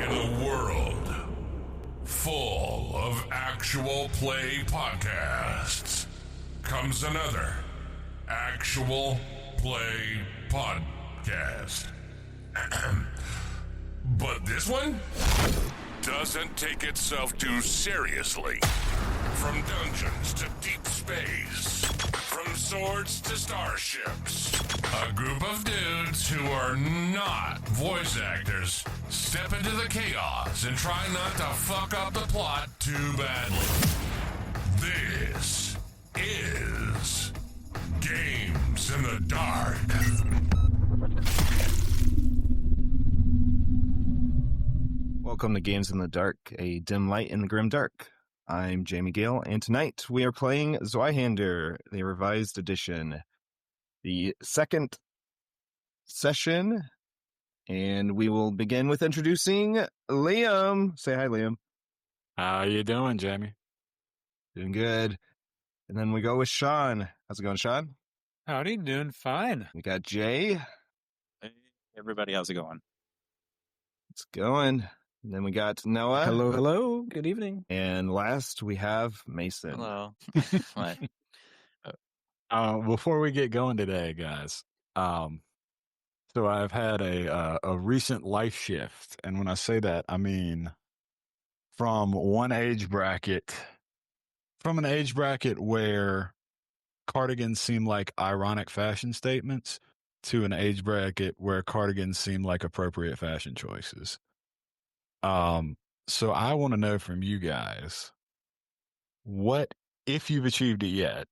In a world full of actual play podcasts comes another actual play podcast. But this one doesn't take itself too seriously. From dungeons to deep space, from swords to starships, a group of dudes who are not voice actors step into the chaos and try not to fuck up the plot too badly. This is Games in the Dark. Welcome to Games in the Dark, a dim light in the grim dark. I'm Jamie Gale, and tonight we are playing Zweihander, the revised edition, the second session, and we will begin with introducing Liam. Say hi, Liam. How you doing, Jamie? Doing good. And then we go with Sean. How's it going, Sean? Howdy, doing fine. We got Jay. Hey, everybody, how's it going? It's going. And then we got Noah. Hello. Good evening. And last we have Mason. Hello. What? Before we get going today, guys, so I've had a recent life shift, and when I say that, I mean from an age bracket where cardigans seem like ironic fashion statements to an age bracket where cardigans seem like appropriate fashion choices. So I want to know from you guys, what, if you've achieved it yet,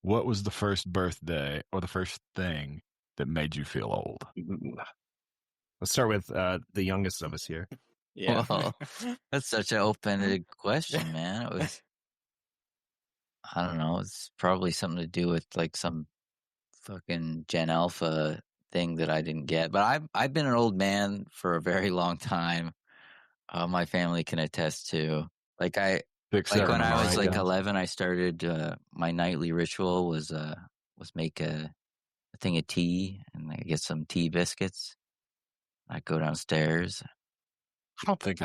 what was the first birthday or the first thing that made you feel old? Let's start with the youngest of us here. Yeah. Well, that's such an open-ended question, man. It was, I don't know, it's probably something to do with like some fucking Gen Alpha thing that I didn't get. But I've been an old man for a very long time. My family can attest to. Like when I was like 11, I started my nightly ritual was make a thing of tea, and I get some tea biscuits. I go downstairs. I don't think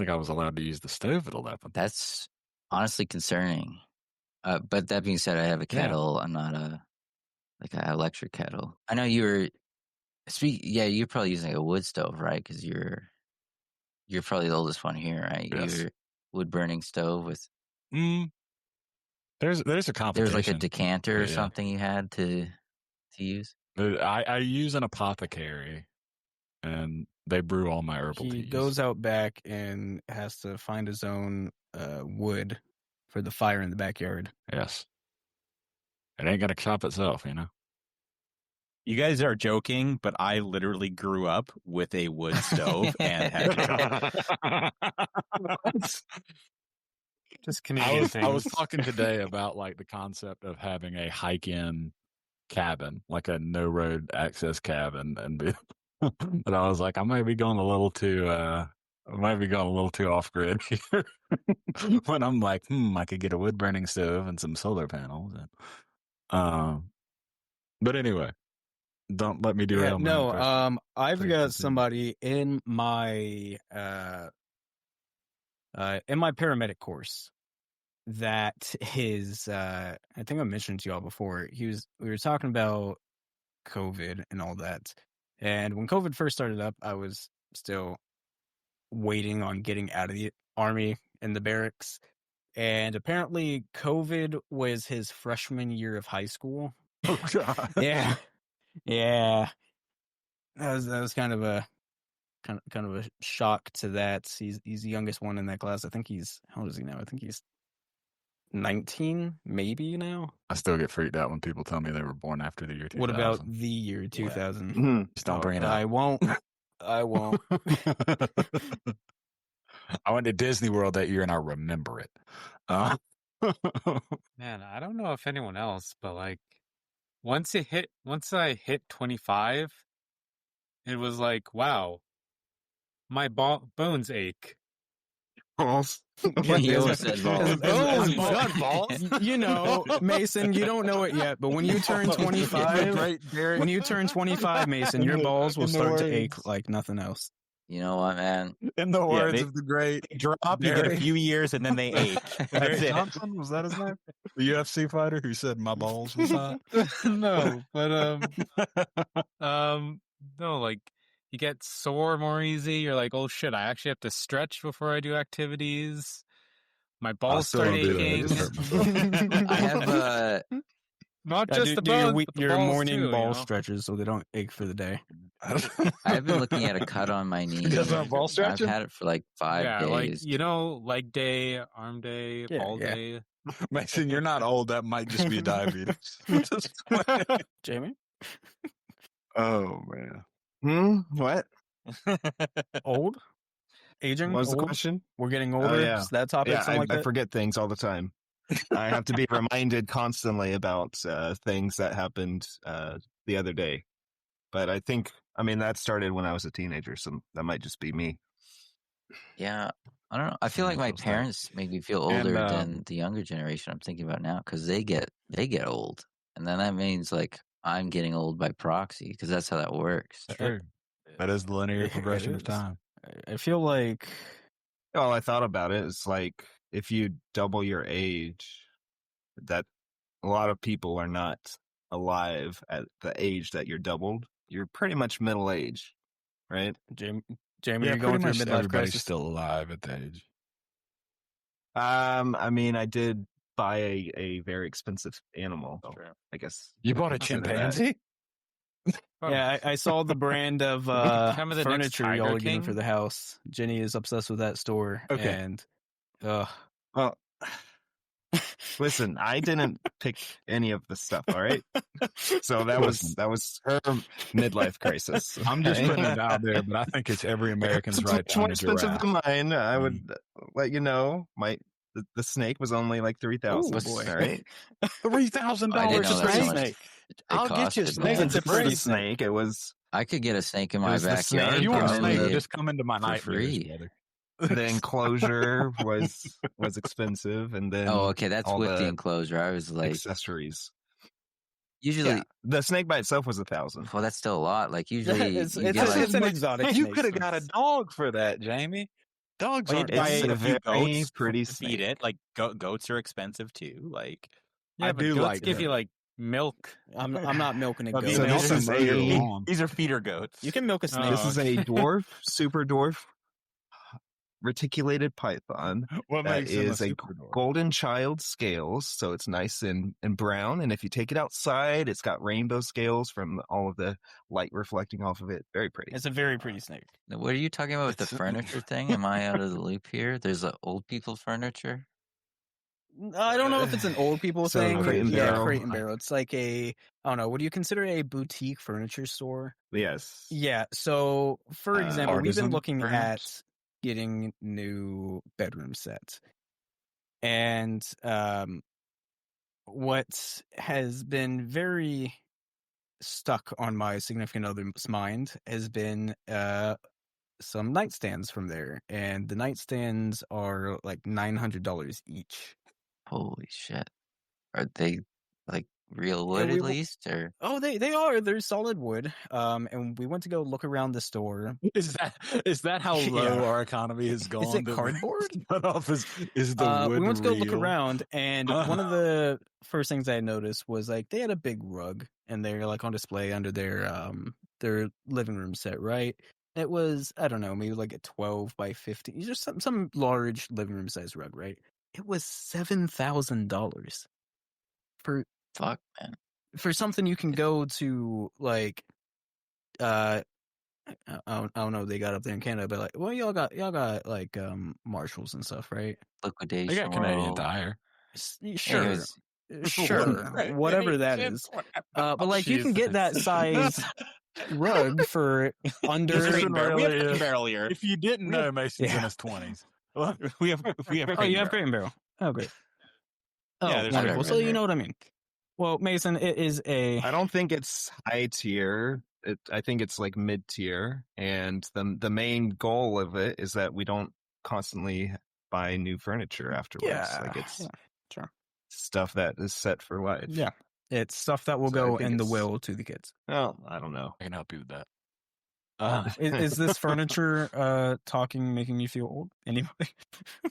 I was allowed to use the stove at 11. That's honestly concerning. But that being said, I have a kettle. I'm not an electric kettle. I know you're probably using a wood stove, right? Because you're probably the oldest one here, right? Yes. Your wood burning stove with. There's a complication. There's like a decanter or something you had to use. I use an apothecary, and they brew all my herbal teas. He goes out back and has to find his own wood for the fire in the backyard. Yes. It ain't gonna chop itself, you know? You guys are joking, but I literally grew up with a wood stove and had Just Canadian things. I was talking today about like the concept of having a hike-in cabin, like a no-road access cabin, but I was like, I might be going a little too off-grid here. When I'm like, I could get a wood-burning stove and some solar panels. But anyway, don't let me do it on my impression. I've got somebody in my paramedic course that is I think I mentioned to y'all before. We were talking about COVID and all that. And when COVID first started up, I was still waiting on getting out of the army in the barracks. And apparently COVID was his freshman year of high school. Oh, God. Yeah. Yeah. That was kind of a shock to that. He's the youngest one in that class. I think how old is he now? I think he's 19, maybe now. I still get freaked out when people tell me they were born after the year 2000. What about the year 2000? Yeah. Just don't bring it up. I won't. I went to Disney World that year and I remember it. Man, I don't know if anyone else, but like once I hit 25, it was like, wow, my bones ache. Balls. You always said balls. You know, Mason, you don't know it yet, but when you turn 25, Mason, your balls will start to ache like nothing else. You know what, man? In the words they- of the great They drop, you get a Barry- few years, and then they ache. That's Barry it. Johnson, was that his name? The UFC fighter who said my balls was hot. No, but no, like you get sore more easy. You're like, oh shit, I actually have to stretch before I do activities. My balls still start don't do that. I aching. just hurt I have Not Yeah, just the do your, bones, but the your balls morning too, ball you know? stretches so they don't ache for the day. I've been looking at a cut on my knee. Does that ball I've stretching? had it for like 5 Yeah, days. like leg day, arm day, Yeah, ball yeah. day. Mason, you're not old. That might just be diabetes. Jamie? Oh man. What? Old? Aging? What was the Old? question? We're getting older? yeah. Is that topic? Yeah, something like I that? forget things all the time. I have to be reminded constantly about things that happened the other day. But I mean, that started when I was a teenager, so that might just be me. Yeah, I don't know. I feel like my Feels that. parents make me feel And, older than the younger generation I'm thinking about now because they get old, and then that means like I'm getting old by proxy because that's how that works. True. That is the linear It progression of is. time. I feel like Well, I thought about it. It's like if you double your age, that a lot of people are not alive at the age that you're doubled. You're pretty much middle age, right? Jamie, Yeah, you're going through a pretty much midlife everybody's crisis. still alive at that age. I mean, I did buy a very expensive animal. So I guess You bought a consider that. chimpanzee? Yeah, I saw the brand of Become the next furniture y'all Tiger are getting King? for the house. Jenny is obsessed with that store. Okay. And Well, listen, I didn't pick any of the stuff. All right, so that was her midlife crisis. I'm just okay? putting it out there, but I think it's every American's It's right to more own a expensive giraffe. than mine. I would let you know. The snake was only like 3,000. Oh, boy. All right, $3,000 I didn't know just for that's a how much snake. it I'll get you a costed, snake. man. It's a it was pretty a snake. It was I could get a snake in It my was the backyard. snake If you want a and and then snake, the- just come into my for nightmares, free. brother. the enclosure was expensive, and then Oh, okay, that's all with the enclosure. I was like, accessories. usually, Yeah, the snake by itself was 1,000. well, that's still a lot. Like usually, it's you get like, it's an exotic You snake. could have got a dog for that, Jamie. Dogs Well, aren't you'd buy It's cheap. a a few very goats pretty to feed snake. it. Like goats are expensive too. Like Yeah, I but do goats like give that. you like milk. I'm not milking a Well, goat. these So are this also is mow your a lawn. these are feeder goats. You can milk a snake. this is a okay. dwarf, super dwarf, reticulated python. What That makes him a is a super dog? golden child scales, so it's nice and brown. And if you take it outside, it's got rainbow scales from all of the light reflecting off of it. Very pretty. It's a very pretty snake. what are you talking about with the It's- furniture thing? Am I out of the loop here? There's old people furniture. I don't know if it's an old people So thing. Crate and Yeah, Barrel. Crate and Barrel. It's like I don't know. Would you consider a boutique furniture store? Yes. Yeah. So, for example, we've been artisan, looking perhaps? at getting new bedroom sets, and what has been very stuck on my significant other's mind has been some nightstands from there, and the nightstands are like $900 each. Holy shit! Are they like real wood we at w- least, or Oh, they are. They're solid wood. And we went to go look around the store. Is that how low Yeah. our economy has gone? Is it that cardboard? Cut off is the wood We went to go look real? around, and one of the first things I noticed was like they had a big rug, and they're like on display under their living room set. Right? It was, I don't know, maybe like a 12 by 15, just some large living room size rug. Right? It was $7,000 fuck, man? for something you can go to like I don't know if they got up there in Canada, but like, well, y'all got like Marshalls and stuff, right? Liquidation. I got Canadian World. Tire. Sure, Anyways, sure, whatever that is. But like, you can get that size rug for under. We have Barely, Crate and Barrel here. If you didn't know, Mason's in Yeah. his 20s. We have Oh, Crate you and have Barrel. Crate and Barrel. Oh, great. Oh, Yeah, there's wonderful. Crate So and you know what I mean. Well, Mason, it is a. I don't think it's high tier. I think it's like mid tier, and the main goal of it is that we don't constantly buy new furniture afterwards. Yeah, Like it's yeah, sure. stuff that is set for life. Yeah, it's stuff that will So I go think in the it's- will to the kids. Well, I don't know. I can help you with that. Is this furniture talking making you feel old? Anyway,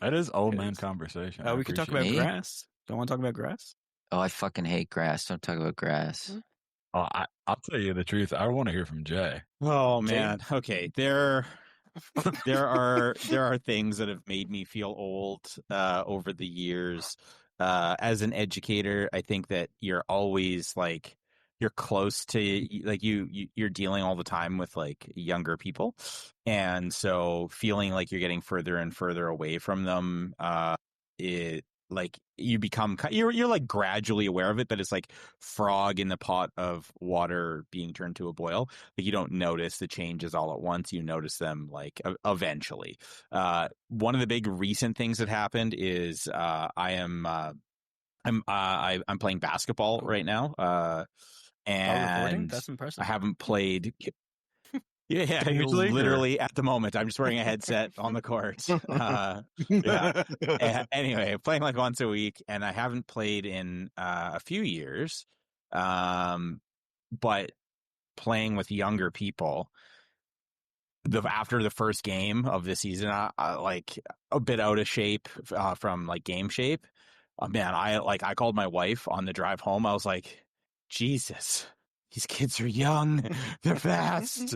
that is old man conversation. we could talk about Me? grass. Don't want to talk about grass? Oh, I fucking hate grass. Don't talk about grass. Oh, I'll tell you the truth. I want to hear from Jay. Oh Jay? man. Okay. There are things that have made me feel old over the years. As an educator, I think that you're always like you're close to like you're dealing all the time with like younger people, and so feeling like you're getting further and further away from them. It like you become you're like gradually aware of it, but it's like frog in the pot of water being turned to a boil. Like you don't notice the changes all at once. You notice them like eventually. One of the big recent things that happened is I'm playing basketball right now. While recording? And That's impressive. I haven't played. Yeah, Usually, literally at the moment. I'm just wearing a headset on the court. Anyway, playing like once a week, and I haven't played in a few years. But playing with younger people, after the first game of the season, I like a bit out of shape from like game shape. Man, I called my wife on the drive home. I was like, Jesus. These kids are young. They're fast.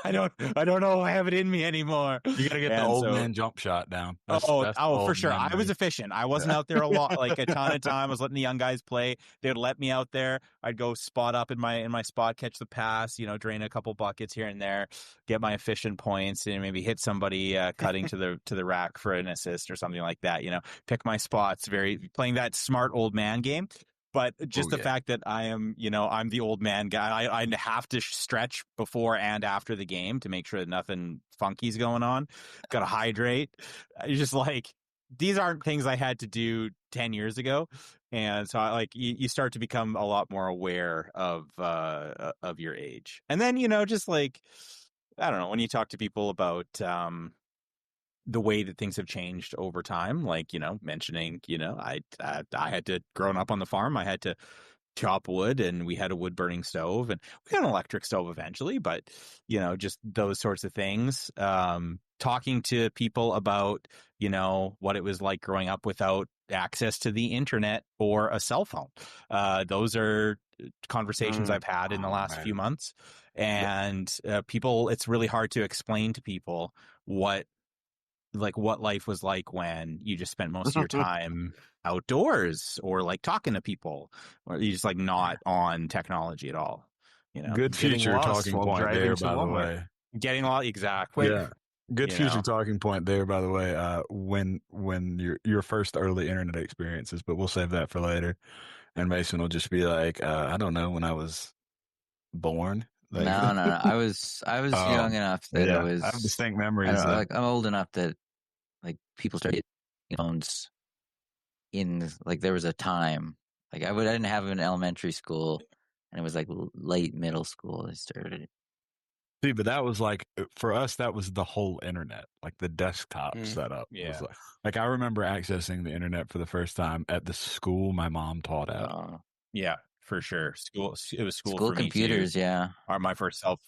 I don't know. I have it in me anymore. You gotta get the old man jump shot down. That's for sure. I was a efficient. I wasn't out there a lot, like a ton of time. I was letting the young guys play. They'd let me out there. I'd go spot up in my spot, catch the pass, drain a couple buckets here and there, get my efficient points, and maybe hit somebody cutting to the rack for an assist or something like that. Pick my spots. Playing that smart old man game. But just the fact that I am, I'm the old man guy. I have to stretch before and after the game to make sure that nothing funky's going on. Got to hydrate. It's just like, these aren't things I had to do 10 years ago. And so you start to become a lot more aware of your age. And then, just like, I don't know, when you talk to people about, the way that things have changed over time, like, mentioning, I had to, growing up on the farm, I had to chop wood, and we had a wood burning stove, and we got an electric stove eventually, but, just those sorts of things. Talking to people about, what it was like growing up without access to the internet or a cell phone. Those are conversations I've had in the last few months, and people, it's really hard to explain to people what life was like when you just spent most of your time outdoors, or like talking to people, or you just like not on technology at all. Good future talking point there, by the way. Getting a lot, exactly. Yeah. Good future talking point there, by the way. When your first early internet experiences, but we'll save that for later. And Mason will just be like, I don't know, when I was born. Like, no. I was young enough that it was. I have distinct memories. I'm old enough that like people started getting phones in, like, there was a time, like I didn't have an elementary school, and it was like late middle school I started it. See, but that was like, for us, that was the whole internet, like the desktop setup. Yeah. Was like I remember accessing the internet for the first time at the school my mom taught at. Yeah, for sure. It was school for computers, me too. yeah. My first cell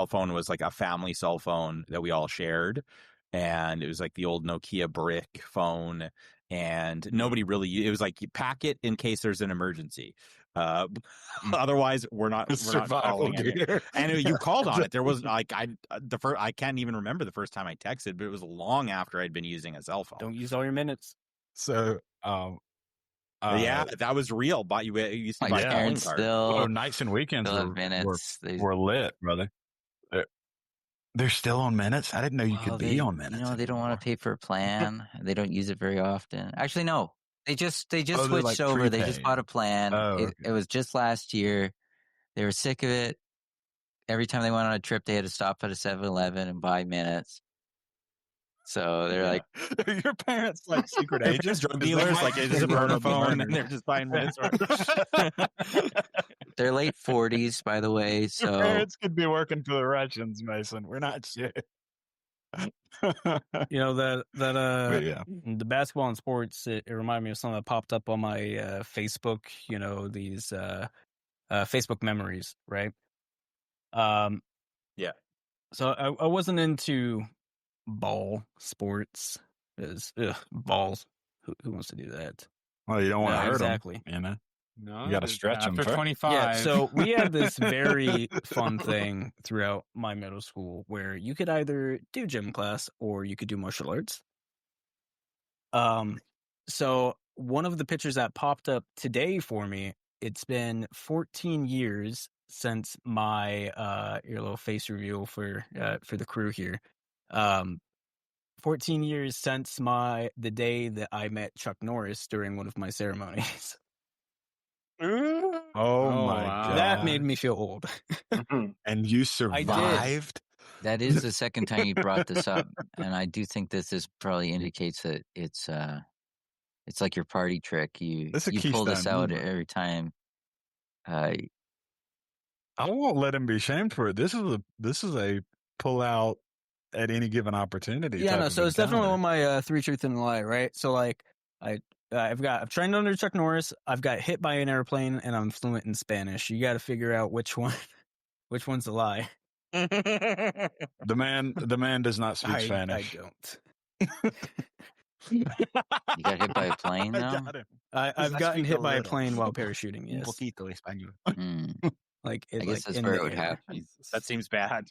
phone was like a family cell phone that we all shared. And it was like the old Nokia brick phone, and nobody really, it was like you pack it in case there's an emergency. Otherwise we're not calling it. And you called on it. There was like, I can't even remember the first time I texted, but it was long after I'd been using a cell phone. Don't use all your minutes. So, yeah, that was real. But you used to buy calling cards. Oh, nights and weekends were lit, brother. They're still on minutes? I didn't know you could be on minutes. They don't want to pay for a plan. They don't use it very often. Actually, no. They just switched like over. They just bought a plan. It was just last year. They were sick of it. Every time they went on a trip, they had to stop at a 7-Eleven and buy minutes. So they're like, your parents like secret agents, drug dealers, like it's a burner phone, and they're just buying minutes. They're late 40s, by the way. So your parents could be working for the Russians, Mason. We're not shit. The basketball and sports, it reminded me of something that popped up on my Facebook. These Facebook memories, right? So I wasn't into ball sports. Because balls. Who wants to do that? Well, you don't want to Yeah, hurt exactly. them, you know. No, You got to stretch 'em after first. 25. Yeah, so we had this very fun thing throughout my middle school where you could either do gym class or you could do martial arts. So one of the pictures that popped up today for me, it's been 14 years since my your little face reveal for the crew here. 14 years since the day that I met Chuck Norris during one of my ceremonies. Oh my wow. god! That made me feel old. And you survived. That is the second time you brought this up, and I do think that this probably indicates that it's like your party trick. You That's a pull this Keystone out move. every time. I won't let him be shamed for it. This is a pull out at any given opportunity. Yeah, type no. of So it's definitely encounter. one of my 3 truth and a lie, right? So like I've trained under Chuck Norris. I've got hit by an airplane, and I'm fluent in Spanish. You got to figure out which one's a lie. The man does not speak Spanish. I don't. You got hit by a plane, I though. got him. I've I gotten speak hit a by a little. plane while parachuting. Un Yes, poquito español. like I guess that's in where the it would air. happen. That seems bad.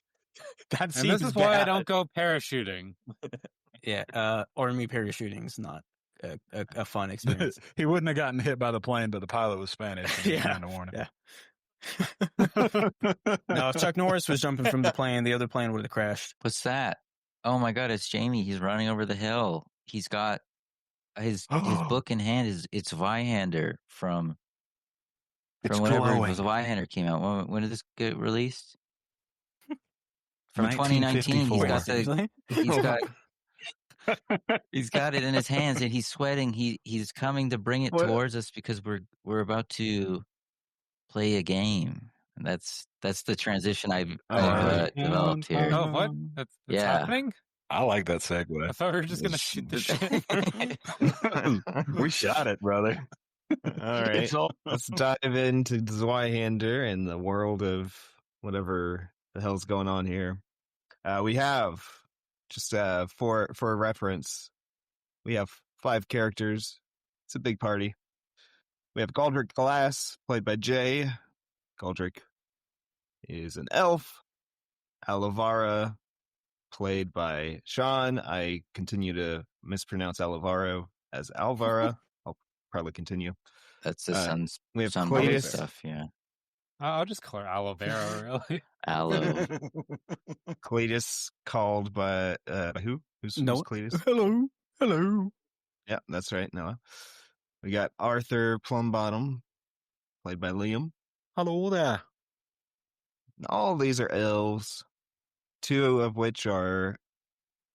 That And seems this is why I bad. don't go parachuting. Yeah, army parachuting is not a fun experience. He wouldn't have gotten hit by the plane, but the pilot was Spanish. And Yeah, to warn him. yeah. No, if Chuck Norris was jumping from the plane, the other plane would have crashed. What's that? Oh my God, it's Jamie. He's running over the hill. He's got his book in hand. It's Zweihander from whenever glowing. Zweihander came out. When did this get released? From 2019. 1954. He's got it in his hands and he's sweating. He's coming to bring it towards us because we're about to play a game. And that's the transition I've developed here. Oh, what? That's happening? I like that segue. I thought we were just going to shoot the shit. We shot it, brother. All right, let's dive into Zweihander and the world of whatever the hell's going on here. We have just for a reference, we have 5 characters. It's a big party. We have Galdric Glass, played by Jay. Galdric is an elf. Alavara, played by Sean. I continue to mispronounce Alavaro as Alvara. I'll probably continue. That's the we have sunburn Cletus. stuff, yeah. I'll just call her aloe vera, really. Aloe. Cletus, called by who? Who's Cletus? Hello. Yeah, that's right, Noah. We got Arthur Plumbottom, played by Liam. Hello there. All these are elves, 2 of which are,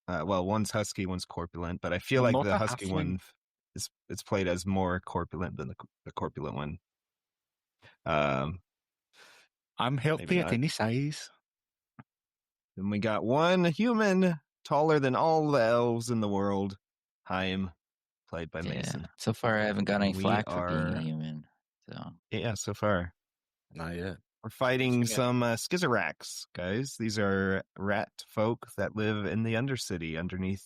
one's husky, one's corpulent, but I feel like the husky one is played as more corpulent than the corpulent one. I'm healthy at any size. Then we got one human, taller than all the elves in the world, Haim, played by Mason. So far, I haven't got any We flack for being are- a human. So Yeah, so far. Not yet. We're fighting some Skizarax, guys. These are rat folk that live in the Undercity, underneath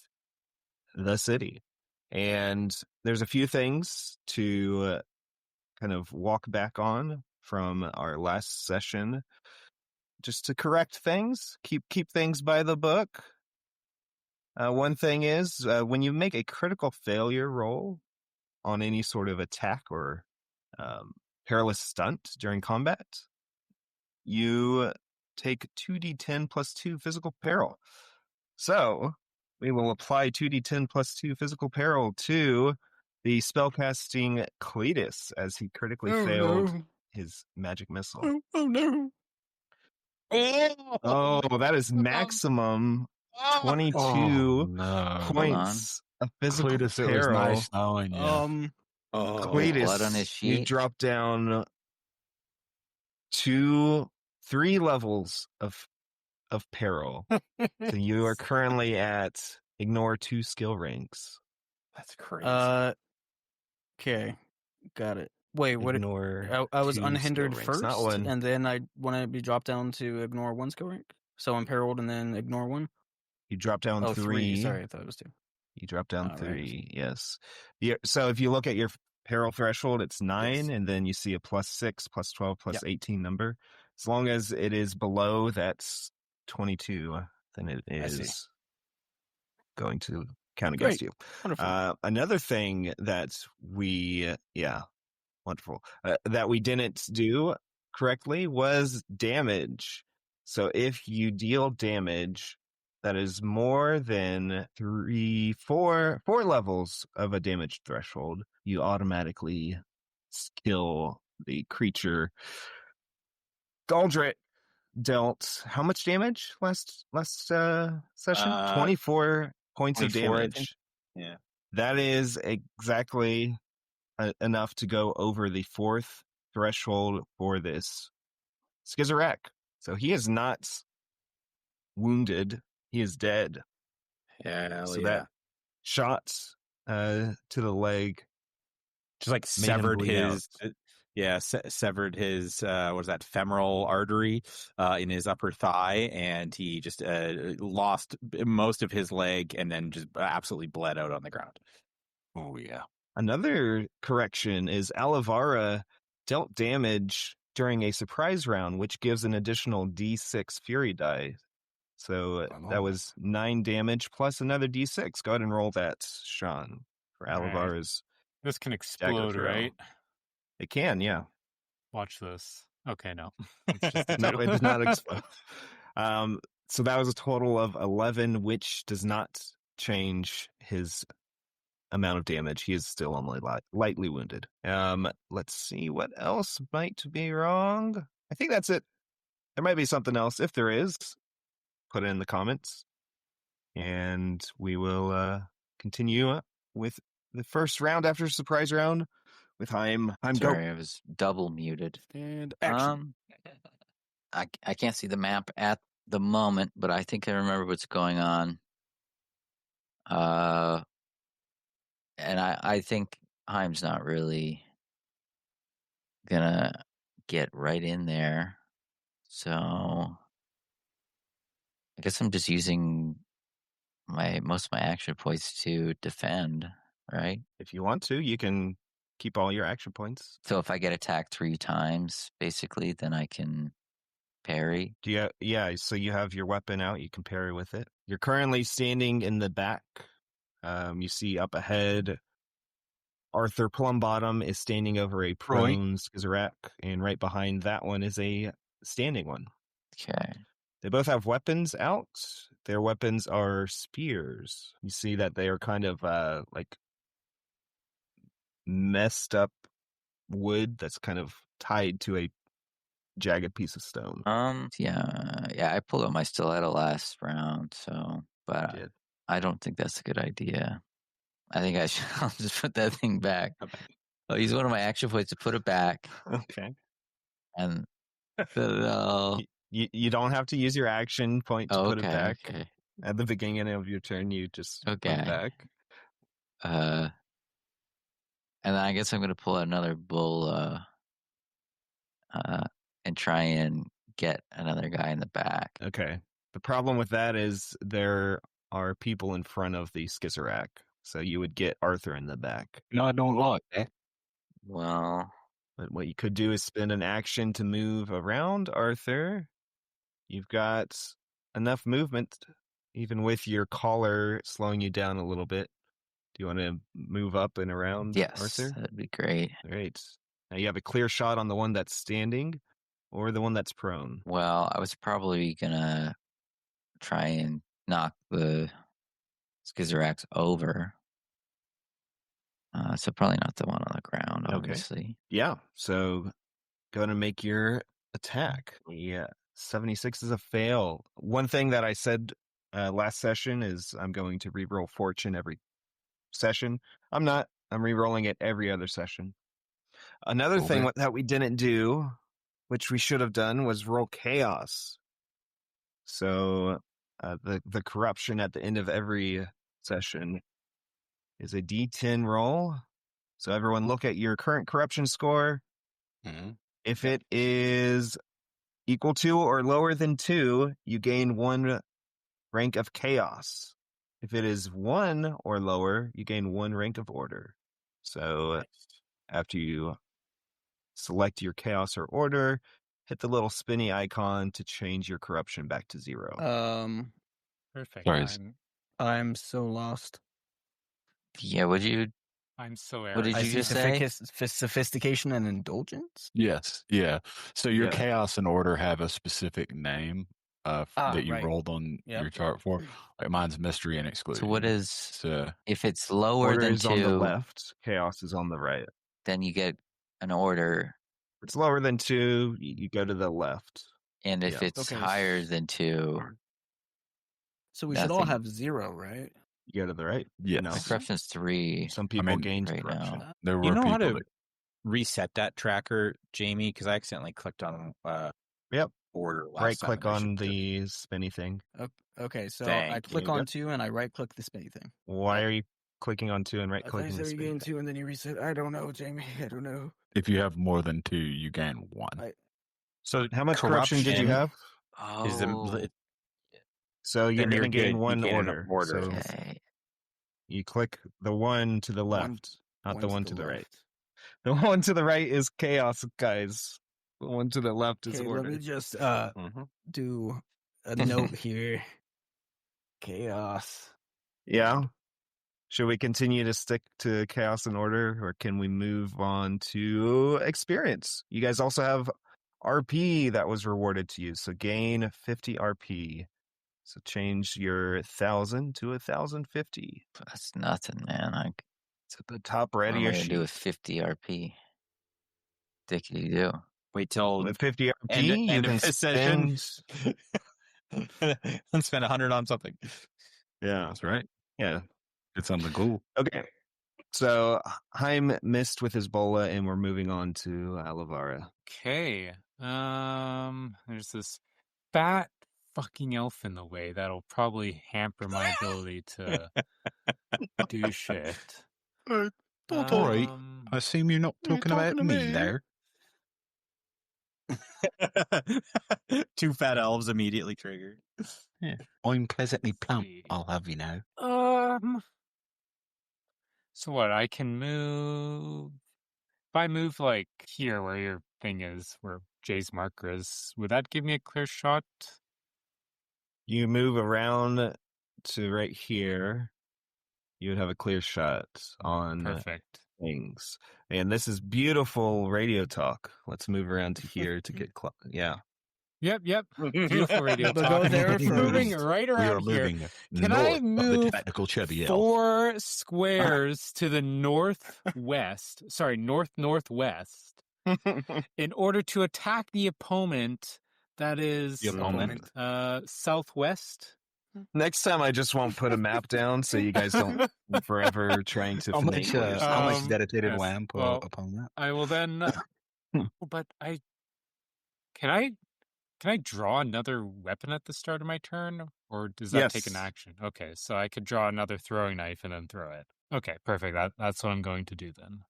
the city. And there's a few things to kind of walk back on from our last session, just to correct things, keep things by the book. One thing is, when you make a critical failure roll on any sort of attack or perilous stunt during combat, you take 2d10 plus 2 physical peril. So we will apply 2d10 plus 2 physical peril to the spellcasting Cletus as he critically failed his magic missile. Oh no. Oh, that is maximum 22 points of physical Cletus, it was peril. nice knowing you. Cletus, blood on his you sheet. drop down 3 levels of peril. So you are currently at ignore 2 skill ranks. That's crazy. Okay, got it. Wait, what? Ignore I was 2 unhindered skill ranks, first, not 1. and then I want to be dropped down to ignore 1 skill rank. So imperiled and then ignore 1? You drop down Oh, 3. 3. Sorry, I thought it was 2. You drop down All 3. Yes. So if you look at your peril threshold, it's 9, Yes. and then you see a plus 6, plus 12, plus Yep. 18 number. As long as it is below that's 22, then it I see. is going to count against Great. you. Wonderful. Another thing that wonderful, that we didn't do correctly was damage. So if you deal damage that is more than 4 levels of a damage threshold, you automatically kill the creature. Galdrit dealt how much damage last session? 24 points of 24, I think. damage. Yeah. That is exactly enough to go over the 4th threshold for this Skizarak. So he is not wounded. He is dead. Hell So yeah. that shot to the leg Just like made him severed bleed his, out. severed his, what was that, femoral artery in his upper thigh, and he just lost most of his leg and then just absolutely bled out on the ground. Oh, yeah. Another correction is Alavara dealt damage during a surprise round, which gives an additional D6 Fury die. So that was 9 damage plus another D6. Go ahead and roll that, Sean, for All right. Alavara's This can dagger explode, throw. right? It can, yeah. Watch this. Okay, no. It's just a No, 2. it does not explode. So that was a total of 11, which does not change his amount of damage. He is still only lightly wounded. Let's see what else might be wrong. I think that's it. There might be something else. If there is, put it in the comments, and we will continue with the first round after surprise round with Heim. Go. Sorry, I was double muted. And action. I can't see the map at the moment, but I think I remember what's going on. And I think Heim's not really gonna get right in there. So I guess I'm just using most of my action points to defend, right? If you want to, you can keep all your action points. So if I get attacked 3 times, basically, then I can parry. So you have your weapon out, you can parry with it. You're currently standing in the back. You see up ahead, Arthur Plumbottom is standing over a prone Skizarak, and right behind that one is a standing one. Okay. They both have weapons out. Their weapons are spears. You see that they are kind of like messed up wood that's kind of tied to a jagged piece of stone. Yeah, I pulled out my stiletto last round, but Did. I don't think that's a good idea. I think I'll just put that thing back. I'll use one of my action points to put it back. Okay. And then you don't have to use your action point to put it back. Okay. At the beginning of your turn, you just put Okay. it back. And then I guess I'm going to pull out another bull and try and get another guy in the back. Okay. The problem with that is there are people in front of the Skizarak, so you would get Arthur in the back. No, I don't like that. Well, But what you could do is spend an action to move around Arthur. You've got enough movement, even with your collar slowing you down a little bit. Do you want to move up and around yes, Arthur? that'd be great. Great. Now you have a clear shot on the one that's standing or the one that's prone. Well, I was probably going to try and knock the Skizarax over. So probably not the one on the ground, obviously. Okay. Yeah, so go ahead and make your attack. Yeah, 76 is a fail. One thing that I said last session is I'm going to reroll fortune every session. I'm not. I'm rerolling it every other session. Another thing that we didn't do, which we should have done, was roll chaos. So the corruption at the end of every session is a D10 roll. So everyone look at your current corruption score. Mm-hmm. If it is Equal to or lower than 2, you gain 1 rank of chaos. If it is 1 or lower, you gain 1 rank of order. So after you select your chaos or order, hit the little spinny icon to change your corruption back to 0. Perfect. Sorry. I'm so lost. Yeah, I'm so what did arrogant. you just say? Sophistication and indulgence? Yes. Yeah. So your Yeah. chaos and order have a specific name that you right. rolled on Yep. your chart for. Like mine's mystery and exclusion. So what is So if it's lower Order than is on the 2, left, chaos is on the right. then you get an order, If it's lower than 2, you go to the left. and if Yeah. it's Okay. higher than 2, So we should all nothing. have 0, right? You go to the right. yes. No. My corruption's 3. Some people mean, gain right corruption. now. There were You know how people to that reset that tracker, Jamie? Because I accidentally clicked on Yep. order last Right time. click and I on should- the spinny thing. Okay, so Thank I you. click There you on go. 2 and I right click the spinny thing. Why are you clicking on 2 and right I thought you clicking the said you spinny gain thing? 2 and then you reset. I don't know, Jamie. I don't know. if you have more than 2, you gain 1. So How much corruption did you have? Is Oh, So you're Then going you're to gain good. You 1 gain an order. order. So okay. you click the 1 to the One- left, not the one to the right. left. The one to the right is chaos, guys. The one to the left is Okay, order. let me just Mhm. do a note here. Chaos. Yeah. Should we continue to stick to chaos and order, or can we move on to experience? You guys also have RP that was rewarded to you, so gain 50 RP. So change your 1,000 to 1,050. That's nothing, man. It's at the top right What of am I your going to do with sheet. 50 RP? Dickety do. Wait till With 50 RP, end you of can this session. spend. and spend 100 on something. Yeah, That's right. yeah. It's on the goal. Okay. So Heim missed with his bola, and we're moving on to Alavara. Okay. There's this fat fucking elf in the way that'll probably hamper my ability to do shit. That's all right. I assume you're not You're talking about talking to me me. there. 2 fat elves immediately triggered. I'm pleasantly plump, see. I'll have you know. So what? I can move. If I move like here, where your thing is, where Jay's marker is, would that give me a clear shot? You move around to right here, you would have a clear shot on Perfect. things. And this is beautiful radio talk. Let's move around to here to get yeah. Yep. Beautiful radio But talk. go there Moving first. right We are around here. moving Can I north of the move tactical chubby elf. 4 squares to the northwest? Sorry, northwest. In order to attack the opponent that is The opponent? southwest. Next time I just won't put a map down so you guys don't forever trying to How much, finagle yourself. how much dedicated yes, wham put well, upon that? I will then but can I draw another weapon at the start of my turn, or does that take an Yes. action? Okay, so I could draw another throwing knife and then throw it. Okay, perfect. That's what I'm going to do then.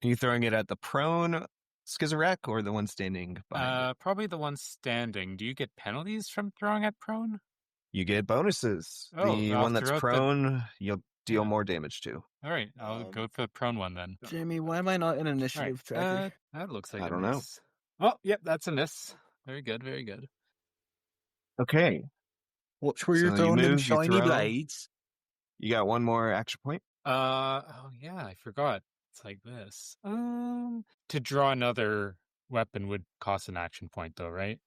Are you throwing it at the prone Skizzarak or the one standing behind it? Probably the one standing. Do you get penalties from throwing at prone? You get bonuses. Oh, The I'll one that's throw out the- prone, you'll deal Yeah. more damage to. All right, I'll go for the prone one then. Jamie, why am I not an All right, initiative tracker? that looks like I a don't know. miss. Oh, yep, that's a miss. Very good, very good. Okay. Watch where So you're you throwing them move, you shiny throw. blades. You got one more action point. Oh yeah, I forgot. It's like this. To draw another weapon would cost an action point, though, right?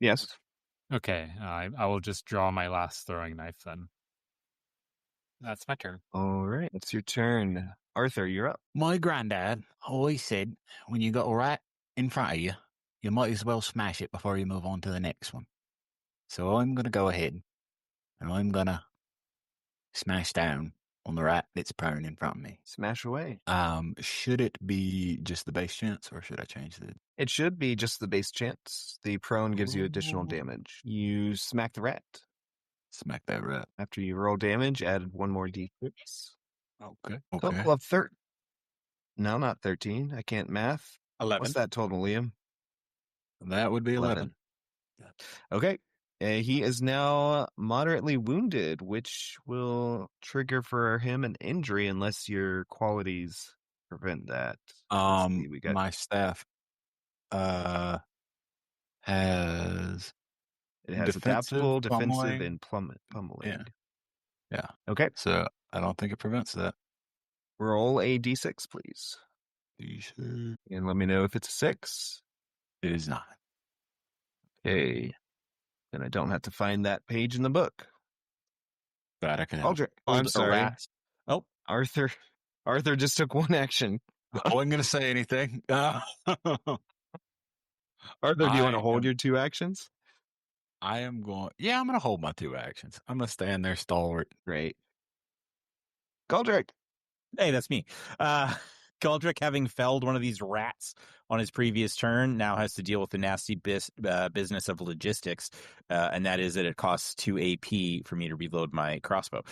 Yes. Okay, I will just draw my last throwing knife then. That's my turn. All right. It's your turn. Arthur, you're up. My granddad always said, when you got a rat in front of you, you might as well smash it before you move on to the next one. So I'm going to go ahead and I'm going to smash down on the rat that's prone in front of me. Smash away. Should it be just the base chance or should I change the... It should be just the base chance. The prone gives you additional Ooh. damage. You smack the rat. Smack that rat. After you roll damage, add one more d6. Okay. Total of 13. No, not 13. I can't math. 11. What's that total, Liam? That would be 11. Okay. He is now moderately wounded, which will trigger for him an injury unless your qualities prevent that. Let's see, we got My staff has it has defensive adaptable, defensive, pummeling. and pummeling. Yeah. Okay. So I don't think it prevents that. Roll a d6, please. D6. And let me know if it's a 6. It is not. Okay. Then I don't have to find that page in the book. But I can help. Aldrich. Oh, I'm sorry. rat. Oh, Arthur just took one action. I wasn't going to say anything. Arthur, do you want to I hold am- your 2 actions? I am going. Yeah, I'm going to hold my 2 actions. I'm going to stand there stalwart. Great. Galdrick. hey, that's me. Galdrick, having felled one of these rats on his previous turn, now has to deal with the nasty business of logistics, and that is that it costs 2 AP for me to reload my crossbow.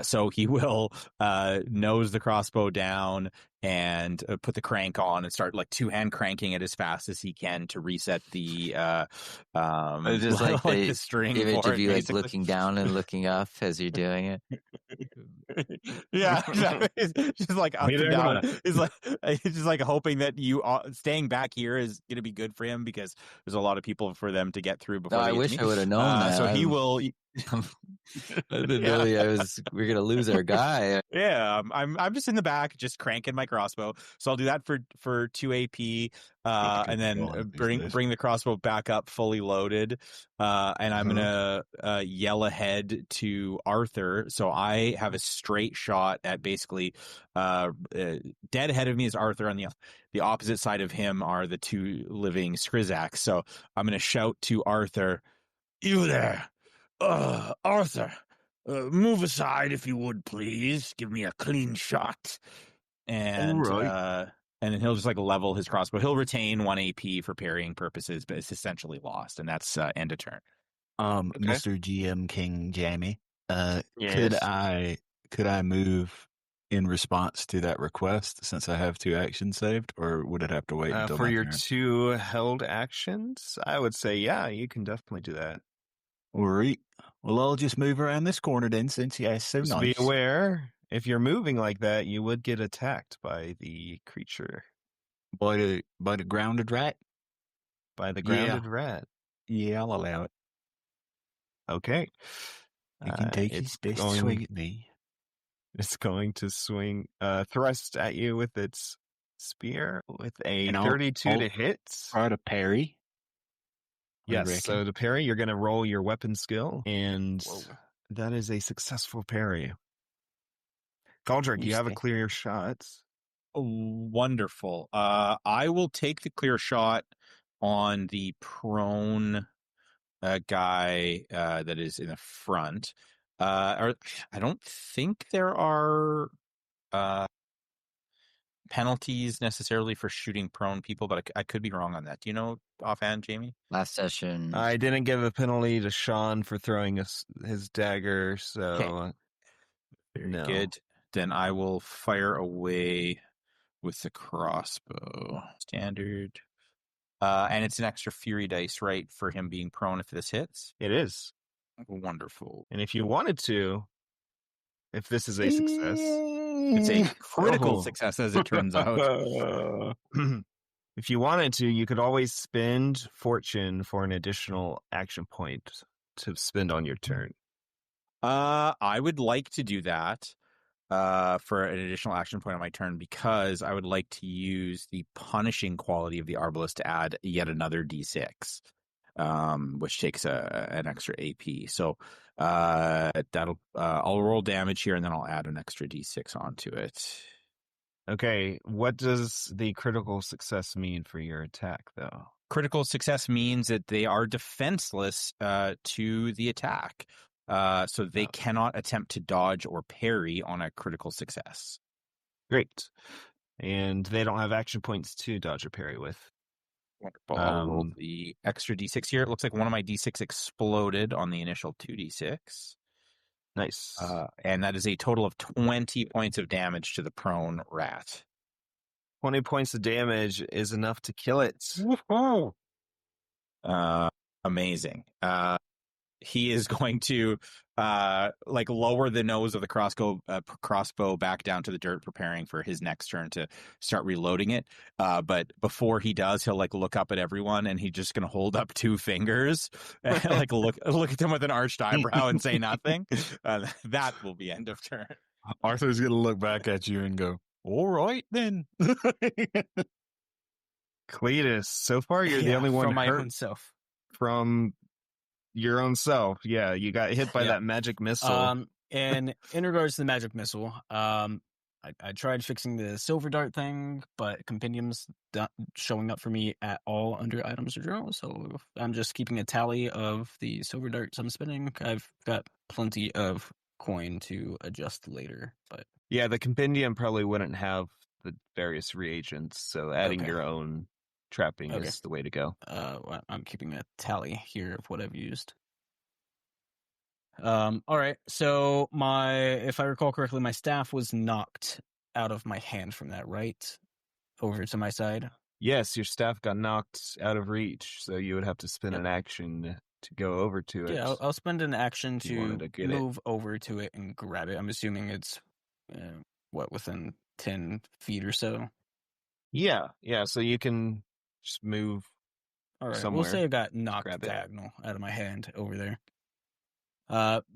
So he will nose the crossbow down and put the crank on and start like 2-hand cranking it as fast as he can to reset the It's just like the string image for of it, you like basically. looking down and looking up as you're doing it. Yeah, exactly. It's just like up Wait and a down. minute. It's just like hoping that you staying back here is going to be good for him because there's a lot of people for them to get through before No, they I get wish to me. I would have known that. So he will. I didn't know we're gonna lose our guy. Yeah, I'm just in the back, just cranking my crossbow. So I'll do that for 2 AP, and then bring the crossbow back up fully loaded. And I'm gonna yell ahead to Arthur. So I have a straight shot at basically dead ahead of me is Arthur. On the opposite side of him are the 2 living Skrizaks. So I'm gonna shout to Arthur, "You there, Arthur? Move aside if you would, please. Give me a clean shot." And and then he'll just like level his crossbow. He'll retain 1 AP for parrying purposes, but it's essentially lost, and that's end of turn. Mr. GM King Jamie, Yes. could I move in response to that request since I have 2 actions saved, or would it have to wait until For my your turn? 2 held actions, I would say, yeah, you can definitely do that. All right. Well, I'll just move around this corner then, since you asked so Just nice. be aware, if you're moving like that, you would get attacked by the creature. By the grounded rat? By the grounded rat. Yeah, I'll allow it. Okay. You can take his best swing at me. It's going to swing, thrust at you with its spear with a 32 to hit. Try to parry. Yes, so to parry, you're going to roll your weapon skill, and that is a successful parry. Galdrick, you have a clear shot. Oh, wonderful. I will take the clear shot on the prone guy that is in the front. I don't think there are penalties necessarily for shooting prone people, but I could be wrong on that. Do you know offhand, Jamie? Last session, I didn't give a penalty to Sean for throwing his dagger, so Very good. Then I will fire away with the crossbow. Standard. And it's an extra fury dice, right, for him being prone if this hits? It is. Wonderful. And if you wanted to, if this is a success, it's a critical success, as it turns out. If you wanted to, you could always spend fortune for an additional action point to spend on your turn. I would like to do that for an additional action point on my turn because I would like to use the punishing quality of the Arbalest to add yet another D6, which takes an extra AP. So that'll I'll roll damage here and then I'll add an extra D6 onto it. Okay, what does the critical success mean for your attack, though? Critical success means that they are defenseless to the attack. So they cannot attempt to dodge or parry on a critical success. Great. And they don't have action points to dodge or parry with. Wonderful. I'll roll the extra D6 here. It looks like one of my D6 exploded on the initial 2D6. Nice. And that is a total of 20 points of damage to the prone rat. 20 points of damage is enough to kill it. Woohoo! Amazing. He is going to like lower the nose of the crossbow back down to the dirt, preparing for his next turn to start reloading it. But before he does, he'll like look up at everyone, and he's just going to hold up 2 fingers and like look at them with an arched eyebrow and say nothing. That will be end of turn. Arthur's going to look back at you and go, all right, then. Cletus, so far you're the only one from my hurt own self. from your own self. Yeah, you got hit by Yeah. that magic missile. And in regards to the magic missile, I tried fixing the silver dart thing, but compendium's not showing up for me at all under items to draw. So I'm just keeping a tally of the silver darts I'm spending. I've got plenty of coin to adjust later, but Yeah, the compendium probably wouldn't have the various reagents, so adding Okay. your own trapping Okay. is the way to go. I'm keeping a tally here of what I've used. All right. So if I recall correctly, my staff was knocked out of my hand from that, right? Over to my side. Yes, your staff got knocked out of reach, so you would have to spend Yep. an action to go over to it. Yeah, I'll spend an action You wanted to to get it. move over to it and grab it. I'm assuming it's within 10 feet or so. Yeah, so you can just move. All right, Somewhere. we'll say I got knocked Grab it. diagonal out of my hand over there.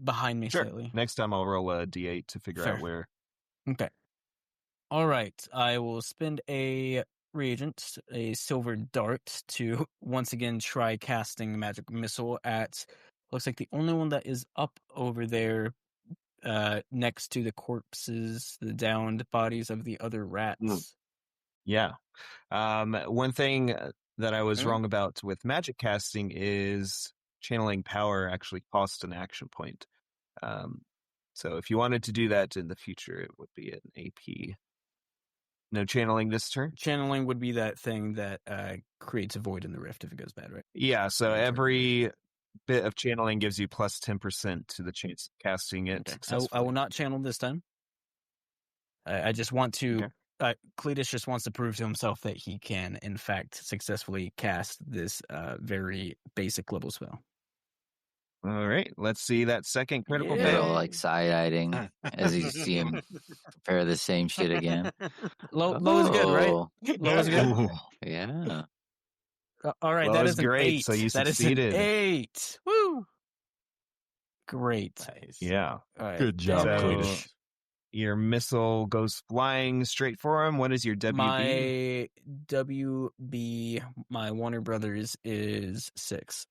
Behind me Sure. slightly. Next time I'll roll a d8 to figure Fair. out where. Okay. All right. I will spend a reagent, a silver dart, to once again try casting magic missile at. Looks like the only one that is up over there, next to the corpses, the downed bodies of the other rats. Yeah. One thing that I was Mm. wrong about with magic casting is channeling power actually costs an action point. So if you wanted to do that in the future, it would be an AP. No channeling this turn? Channeling would be that thing that creates a void in the rift if it goes bad, right? Yeah, so Turn every bit of channeling gives you plus 10% to the chance of casting it Okay. successfully. I will not channel this time. I just want to. Okay. Cletus just wants to prove to himself that he can, in fact, successfully cast this very basic level spell. All right, let's see that second critical Yeah. They're fail. all like side-eyeing as you see him prepare the same shit again. Low is good, right? Oh, Low is good. Ooh. yeah. All right, Low that is is an great, 8. so you That is succeeded. an 8. Woo! Great. Nice. Yeah. All right. Good job, So- Cletus. Your missile goes flying straight for him. What is your WB? My WB, my Warner Brothers, is 6.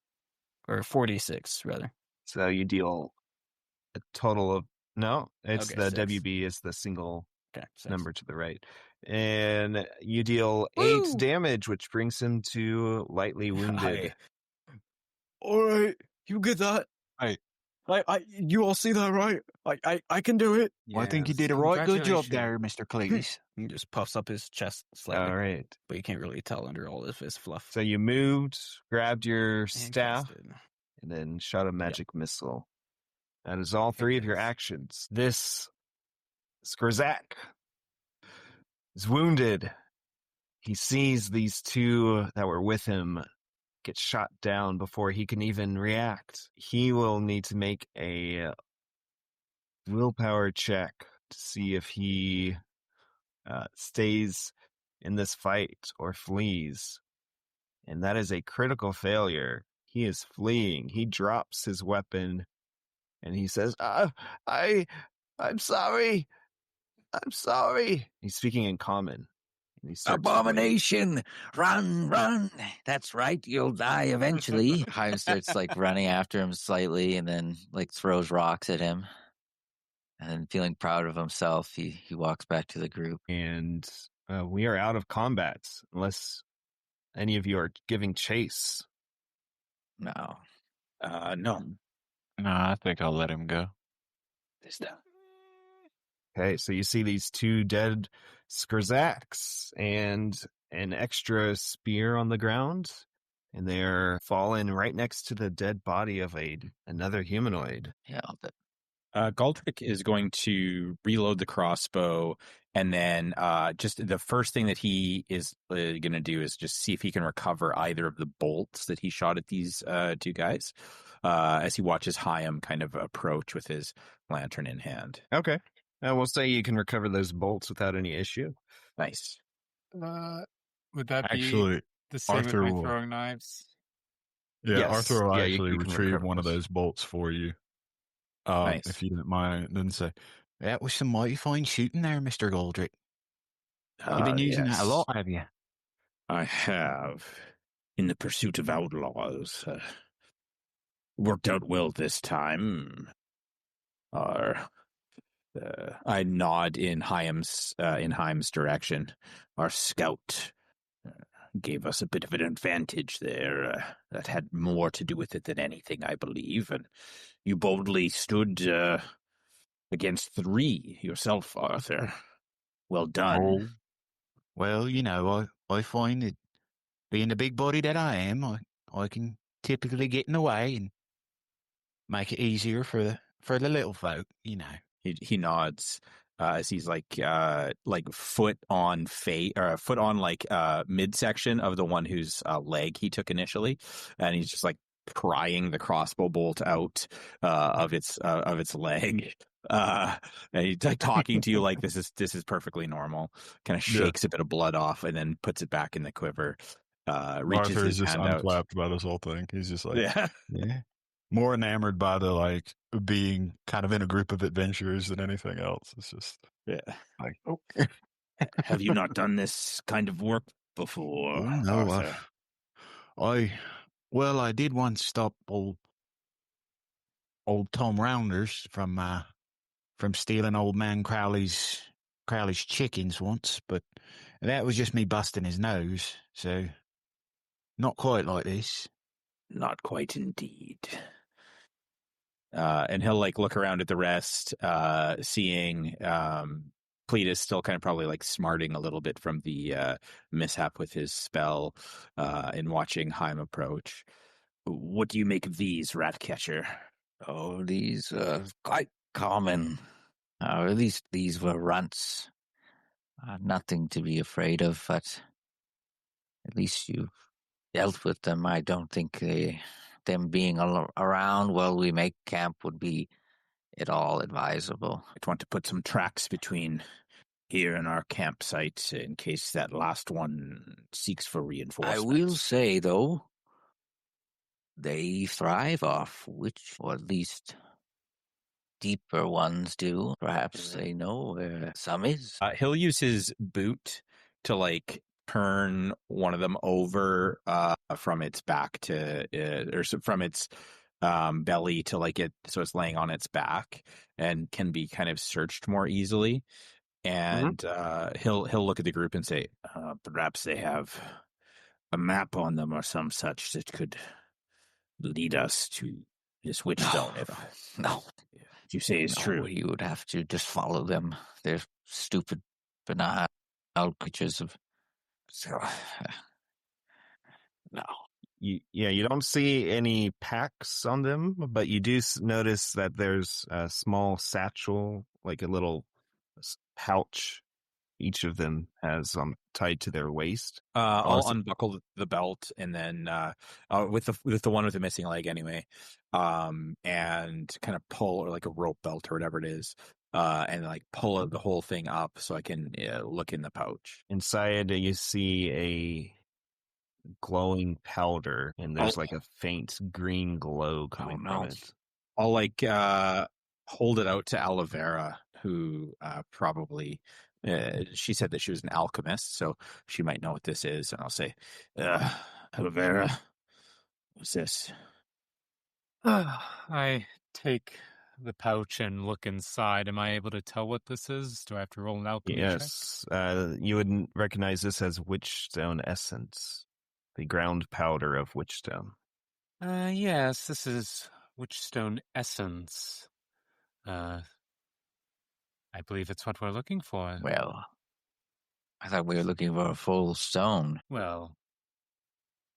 Or 46, rather. So you deal a total of no. It's Okay, the 6. WB is the single Okay, 6. number to the right, and you deal Woo! 8 damage, which brings him to lightly wounded. All right, you get that? Hey. You all see that, right? I can do it. Well, I think you did a right good job Congratulations. there, Mr. Cletus. He just puffs up his chest slightly, All right. but you can't really tell under all of his fluff. So you moved, grabbed your And staff, casted. and then shot a magic missile. That is all 3 of your Yes. actions. This Skrzak is wounded. He sees these 2 that were with him get shot down before he can even react. He will need to make a willpower check to see if he stays in this fight or flees. And that is a critical failure. He is fleeing. He drops his weapon and he says, I'm sorry. I'm sorry. He's speaking in common. And he starts fleeing. Abomination! Run, run! That's right, you'll die eventually. Hive starts like running after him slightly and then like throws rocks at him. And then feeling proud of himself, he walks back to the group. And we are out of combat unless any of you are giving chase. No. No. No, I think I'll let him go. This time. Okay, so you see these 2 dead Skrzaks and an extra spear on the ground, and they're fallen right next to the dead body of another humanoid. Yeah, but Galdrick is going to reload the crossbow And then just the first thing that he is going to do is just see if he can recover either of the bolts that he shot at these two guys as he watches Chaim kind of approach with his lantern in hand. Okay. We'll say you can recover those bolts without any issue. Nice. Would that be Actually, the same with Arthur my will- throwing knives? Yeah, Yes. Arthur will Yeah, actually you can retrieve recover one of those. those bolts for you. Nice. If you didn't mind, and then say, "That was some mighty fine shooting there, Mr. Goldrick. You've been using that a Yes. lot, have you?" I have, in the pursuit of outlaws. Worked out well this time. I nod in Chaim's direction. Our scout gave us a bit of an advantage there. That had more to do with it than anything, I believe. And you boldly stood against 3 yourself, Arthur. Well done. Oh, well, I find that being the big body that I am, I can typically get in the way and make it easier for the little folk, He nods as he's like foot on foot on midsection of the one whose leg he took initially, and he's just like prying the crossbow bolt out of its leg. And he's like talking to you like this is perfectly normal. Kind of shakes a bit of blood off and then puts it back in the quiver. Reaches Arthur his is just hand out. unflapped by this whole thing. He's just like, Yeah. yeah, more enamored by the being kind of in a group of adventurers than anything else. It's just Yeah. like, okay. Have you not done this kind of work before, Oh, no, Arthur? I did once stop old Tom Rounders from stealing old man Crowley's chickens once, but that was just me busting his nose, so not quite like this. Not quite indeed. And he'll look around at the rest, seeing Cletus still kind of probably smarting a little bit from the mishap with his spell, and watching Chaim approach. What do you make of these, Ratcatcher? Oh, these are quite common. Or at least these were runts. Nothing to be afraid of, but at least you dealt with them. I don't think them being around while we make camp would be at all advisable. I'd want to put some tracks between here and our campsite in case that last one seeks for reinforcements. I will say, though, they thrive off witch, or at least deeper ones do. Perhaps they know where some is. He'll use his boot to turn one of them over from its back to from its belly to it so it's laying on its back and can be kind of searched more easily. And he'll look at the group and say, perhaps they have a map on them or some such that could lead us to this witchstone. No. If you say it's true. You would have to just follow them. They're stupid, banal creatures of. So, no. You don't see any packs on them, but you do notice that there's a small satchel, like a little pouch. Each of them has tied to their waist. I'll unbuckle the belt and then with the one with the missing leg anyway, and kind of pull, or a rope belt or whatever it is, and pull the whole thing up so I can look in the pouch. Inside, you see a glowing powder, and there's a faint green glow coming from it. I'll hold it out to Olivera, who probably. She said that she was an alchemist, so she might know what this is. And I'll say, Olivera, what's this? I take the pouch and look inside. Am I able to tell what this is? Do I have to roll an alchemy check? Yes, you would recognize this as witchstone essence, the ground powder of witchstone. Yes, this is witchstone essence. I believe it's what we're looking for. Well, I thought we were looking for a full stone. Well,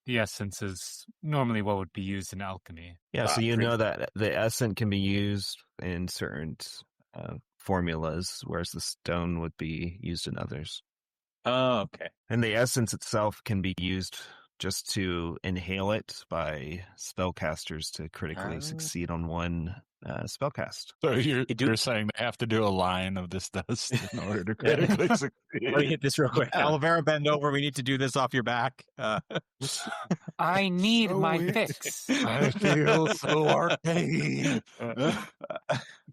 the essence is normally what would be used in alchemy. Yeah, so you know that the essence can be used in certain formulas, whereas the stone would be used in others. Oh, okay. And the essence itself can be used just to inhale it by spellcasters to critically succeed on one spellcast. So you're saying they have to do a line of this dust in order to critically succeed. Let me hit this real quick. Olivera, bend over. We need to do this off your back. I need So my weak. fix. I feel so arcane.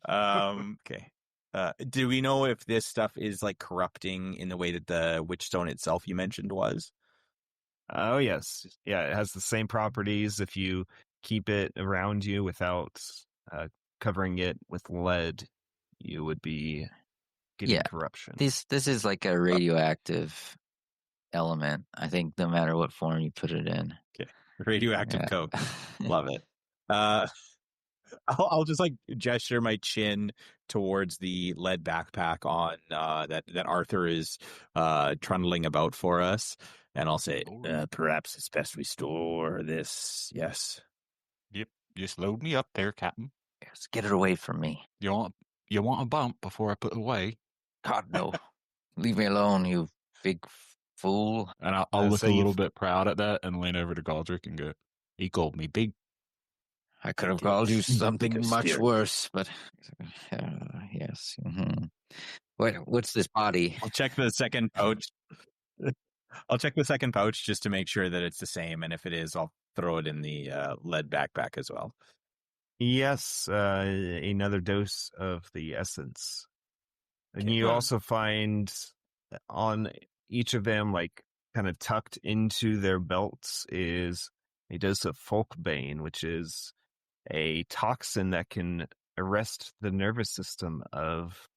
Okay. Do we know if this stuff is like corrupting in the way that the witchstone itself you mentioned was? Oh, yes. Yeah, it has the same properties. If you keep it around you without covering it with lead, you would be getting corruption. This is like a radioactive element. I think no matter what form you put it in. Okay. Radioactive coke. Love it. I'll just like gesture my chin towards the lead backpack on that Arthur is trundling about for us, and I'll say, perhaps it's best we store this. Yes. Yep. Just load me up there, Captain. Yes, get it away from me. You want a bump before I put it away? God, no. Leave me alone, you big fool. And I'll look a little bit proud at that and lean over to Galdrick and go, he called me big. I could have called you something much worse, but yes. Mm-hmm. What's this body? I'll check the second pouch. I'll check the second pouch just to make sure that it's the same, and if it is, I'll throw it in the lead backpack as well. Yes, another dose of the essence. And you also find on each of them, like kind of tucked into their belts, is a dose of Folkbane, which is a toxin that can arrest the nervous system of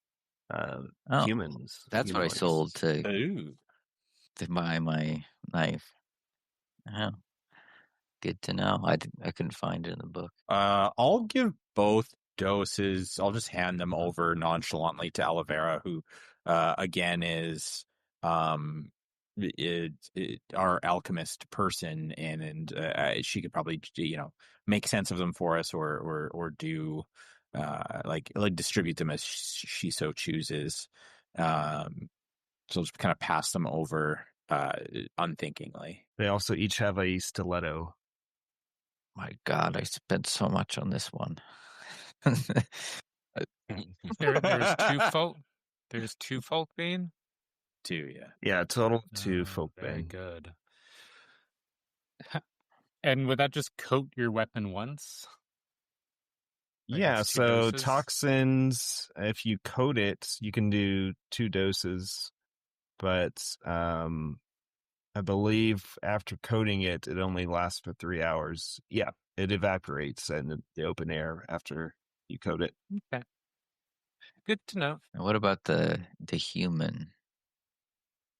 humans. That's what I sold to buy my knife. Oh, good to know. I couldn't find it in the book. I'll give both doses. I'll just hand them over nonchalantly to Olivera, who again is our alchemist person, and she could probably make sense of them for us, or do like distribute them as she so chooses. So I'll just kind of pass them over unthinkingly. They also each have a stiletto. My God, I spent so much on this one. There's two Folkbane. Two, yeah. Yeah, total 2 Very Folkbane. good. And would that just coat your weapon once? Like Yeah, it's 2 so doses? toxins, if you coat it, you can do 2 doses, but I believe after coating it, it only lasts for 3 hours. Yeah, it evaporates in the open air after you coat it. Okay. Good to know. And what about the human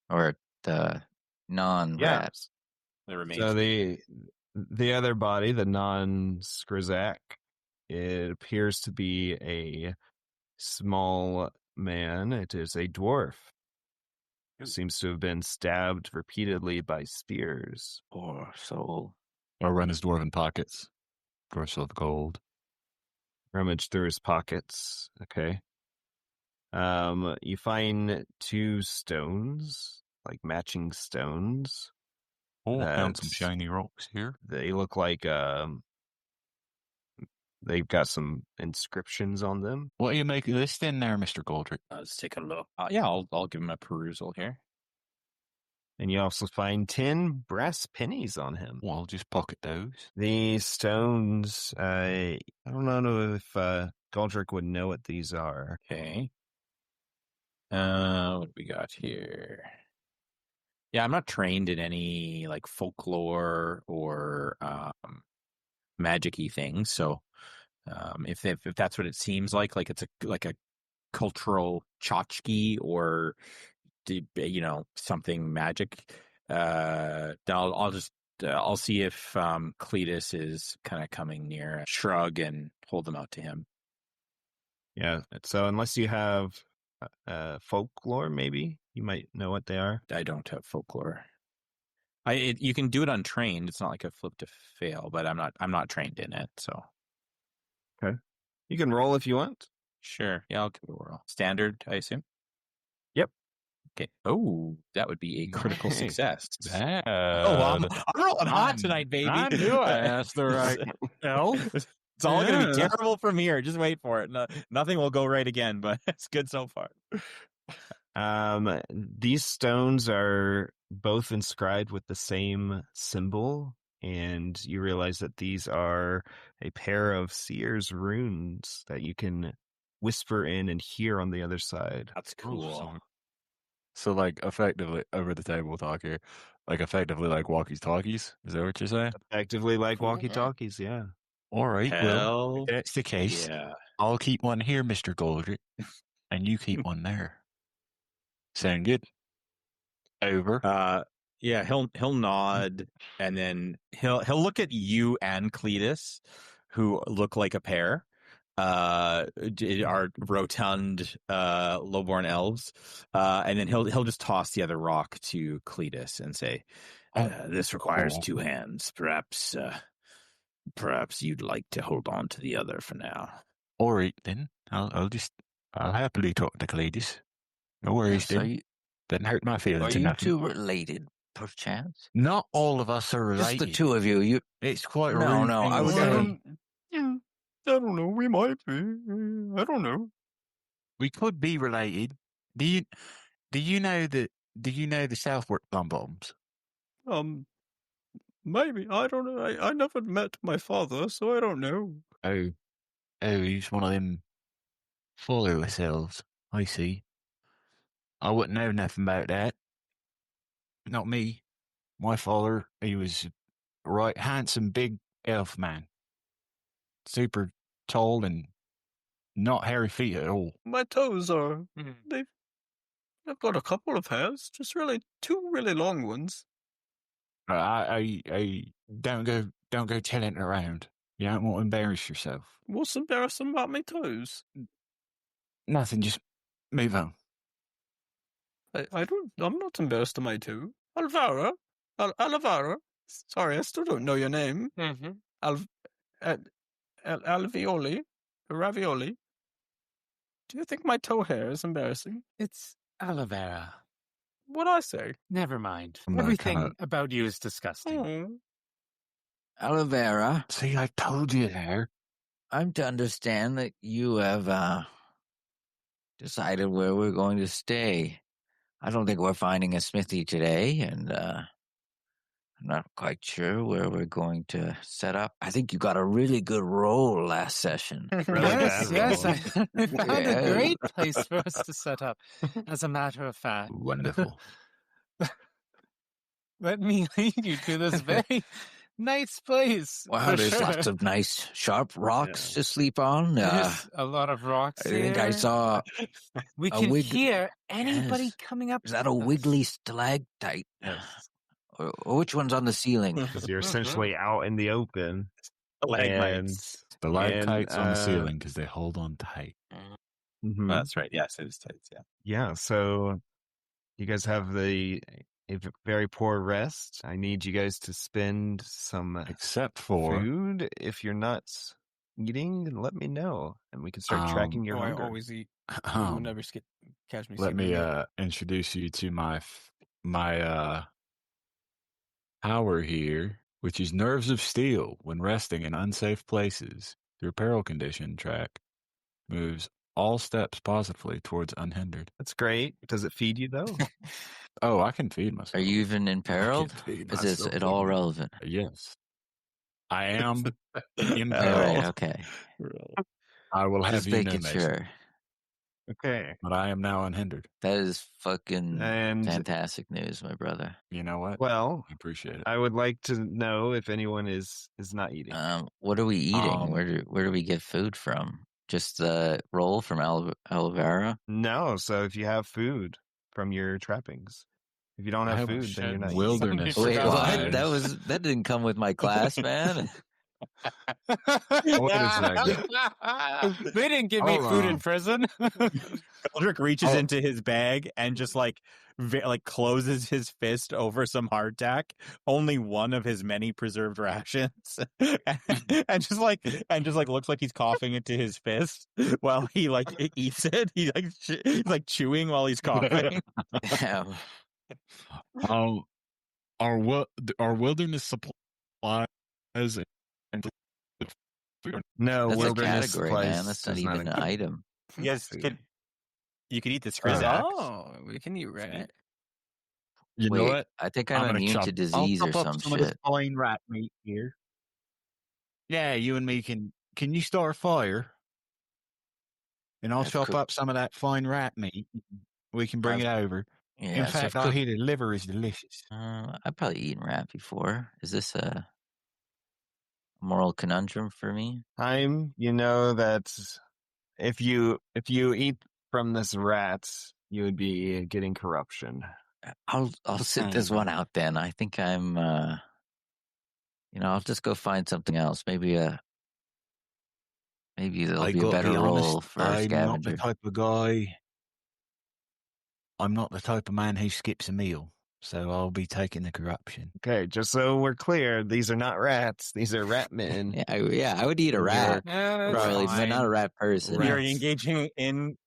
or the non-rat? The remains. So the other body, the non-Skrizak, it appears to be a small man. It is a dwarf. Seems to have been stabbed repeatedly by spears. Poor soul. Or run his dwarven pockets. Morsel of gold. Rummage through his pockets. Okay. You find 2 stones, like matching stones. Oh, found some shiny rocks here. They look like they've got some inscriptions on them. What do you make of this then there, Mr. Galdrick? Let's take a look. Yeah, I'll give him a perusal here. And you also find 10 brass pennies on him. Well, I'll just pocket those. These stones, I don't know if Galdrick would know what these are. Okay. What do we got here? Yeah, I'm not trained in any like folklore or magic-y things, so if that's what it seems like it's a cultural tchotchke or something magic, then I'll see if Cletus is kind of coming near, shrug and hold them out to him. Yeah, so unless you have folklore, maybe you might know what they are. I don't have folklore. You can do it untrained. It's not like a flip to fail, but I'm not trained in it. So Okay, you can roll if you want. Sure. Yeah, I'll give it a whirl. Standard, I assume? Yep. Okay. Oh, that would be a critical Nice. success. Bad. I'm rolling hot tonight, baby. I knew I asked the right elf. It's all going to be Yeah. terrible from here. Just wait for it. No, nothing will go right again, but it's good so far. These stones are both inscribed with the same symbol, and you realize that these are a pair of Seer's runes that you can whisper in and hear on the other side. That's So, like, effectively, over the table talk here, like, effectively, like walkie-talkies? Is that what you're saying? Effectively like Cool. walkie-talkies, yeah. All right, well, Hell, if that's the case, yeah. I'll keep one here, Mr. Goldrick, and you keep one there. Sound good? Over. Yeah, he'll nod, and then he'll look at you and Cletus, who look like a pair. Are rotund, lowborn elves, and then he'll just toss the other rock to Cletus and say, "This requires Oh. 2 hands. Perhaps you'd like to hold on to the other for now." All right, then. I'll happily talk to Cletus. No worries, Yes, then. Doesn't hurt my are feelings you enough. two related, perchance? Not all of us are related. Just the two of you. You It's quite No, rude no, thing I to would say. I don't know. We might be. I don't know. We could be related. Do you know the Southwark Bombs? Maybe. I don't know. I never met my father, so I don't know. Oh, he's one of them followerless elves. I see. I wouldn't know nothing about that. Not me. My father, he was a right handsome big elf man. Super tall and not hairy feet at all. My toes are. I've got a couple of hairs, just really 2 really long ones. I don't go telling it around. You don't want to embarrass yourself. What's embarrassing about my toes? Nothing, just move on. I'm not embarrassed of my toe. Alvaro? Alvaro? Sorry, I still don't know your name. Alveoli? Ravioli? Do you think my toe hair is embarrassing? It's aloe vera. What'd I say? Never mind. I'm gonna Everything kinda- about you is disgusting. Oh. aloe vera. See, I told you there. I'm to understand that you have decided where we're going to stay. I don't think we're finding a smithy today, and I'm not quite sure where we're going to set up. I think you got a really good roll last session. Yes, yes. I found Yeah. a great place for us to set up, as a matter of fact. Wonderful. Let me lead you to this very nice place. Wow, for there's sure. lots of nice, sharp rocks to sleep on. There's a lot of rocks I think I here. saw. We a can wig- hear anybody Yes. coming up. Is that a with us. wiggly stalactite? Or which one's on the ceiling? Because you're essentially out in the open. Stalagmites. The light tights on the uh, ceiling because they hold on tight. Mhm. That's right. Yes, it is tight. Yeah. Yeah, so you guys have a very poor rest. I need you guys to spend some Except for food. If you're not eating, let me know, and we can start tracking your Oh, I hunger. always eat. You will never catch me. let me skipping it. introduce you to my power here, which is nerves of steel. When resting in unsafe places, your peril condition track moves all steps positively towards unhindered. That's great. Does it feed you though? Oh, I can feed myself. Are you even imperiled? feed Is this myself, at all baby. relevant? Yes. I am All imperiled. right, okay. I will have Just you know, making Mason, sure. Okay. but I am now unhindered. That is fucking And fantastic news, my brother. You know what? well, I appreciate it. I would like to know if anyone is not eating. What are we eating? Um, Where do we get food from? Just the roll from aloe vera? No, so if you have food from your trappings, if you don't I have have food, then you're not wilderness eating. Wait, supplies. what? That didn't come with my class, man. Wait a second. They didn't give me Hold food on. in prison. Eldrick reaches Oh. into his bag and just like closes his fist over some hardtack, only one of his many preserved rations, and just like looks like he's coughing into his fist while he like eats it. He's like chewing while he's coughing. Damn. Our wilderness supplies and No, That's a wilderness category, supplies man. That's not does even an include item. You guys food. you could eat the Skrizax. Oh, we can eat rat. you know Wait, what? I think I'm I'm gonna immune chop. to I'll disease or chop up some some of this shit. fine rat meat here. Yeah, you and me can you start a fire? And I'll Let's chop cook. up some of that fine rat meat. We can bring it over. Yeah, In so fact, I hear the liver is delicious. I've probably eaten rat before. Is this a moral conundrum for me? You know that if you eat from this rat, you would be getting corruption. I'll The sit this same. one out then. I think I'm I'll just go find something else. Maybe there'll I be a gotta better be role honest, for a I'm not the scavenger. type of guy. I'm not the type of man who skips a meal, so I'll be taking the corruption. Okay, just so we're clear, these are not rats. These are rat men. Yeah, I would eat a rat. Yeah, that's Probably, but not a fine. rat person. You're engaging in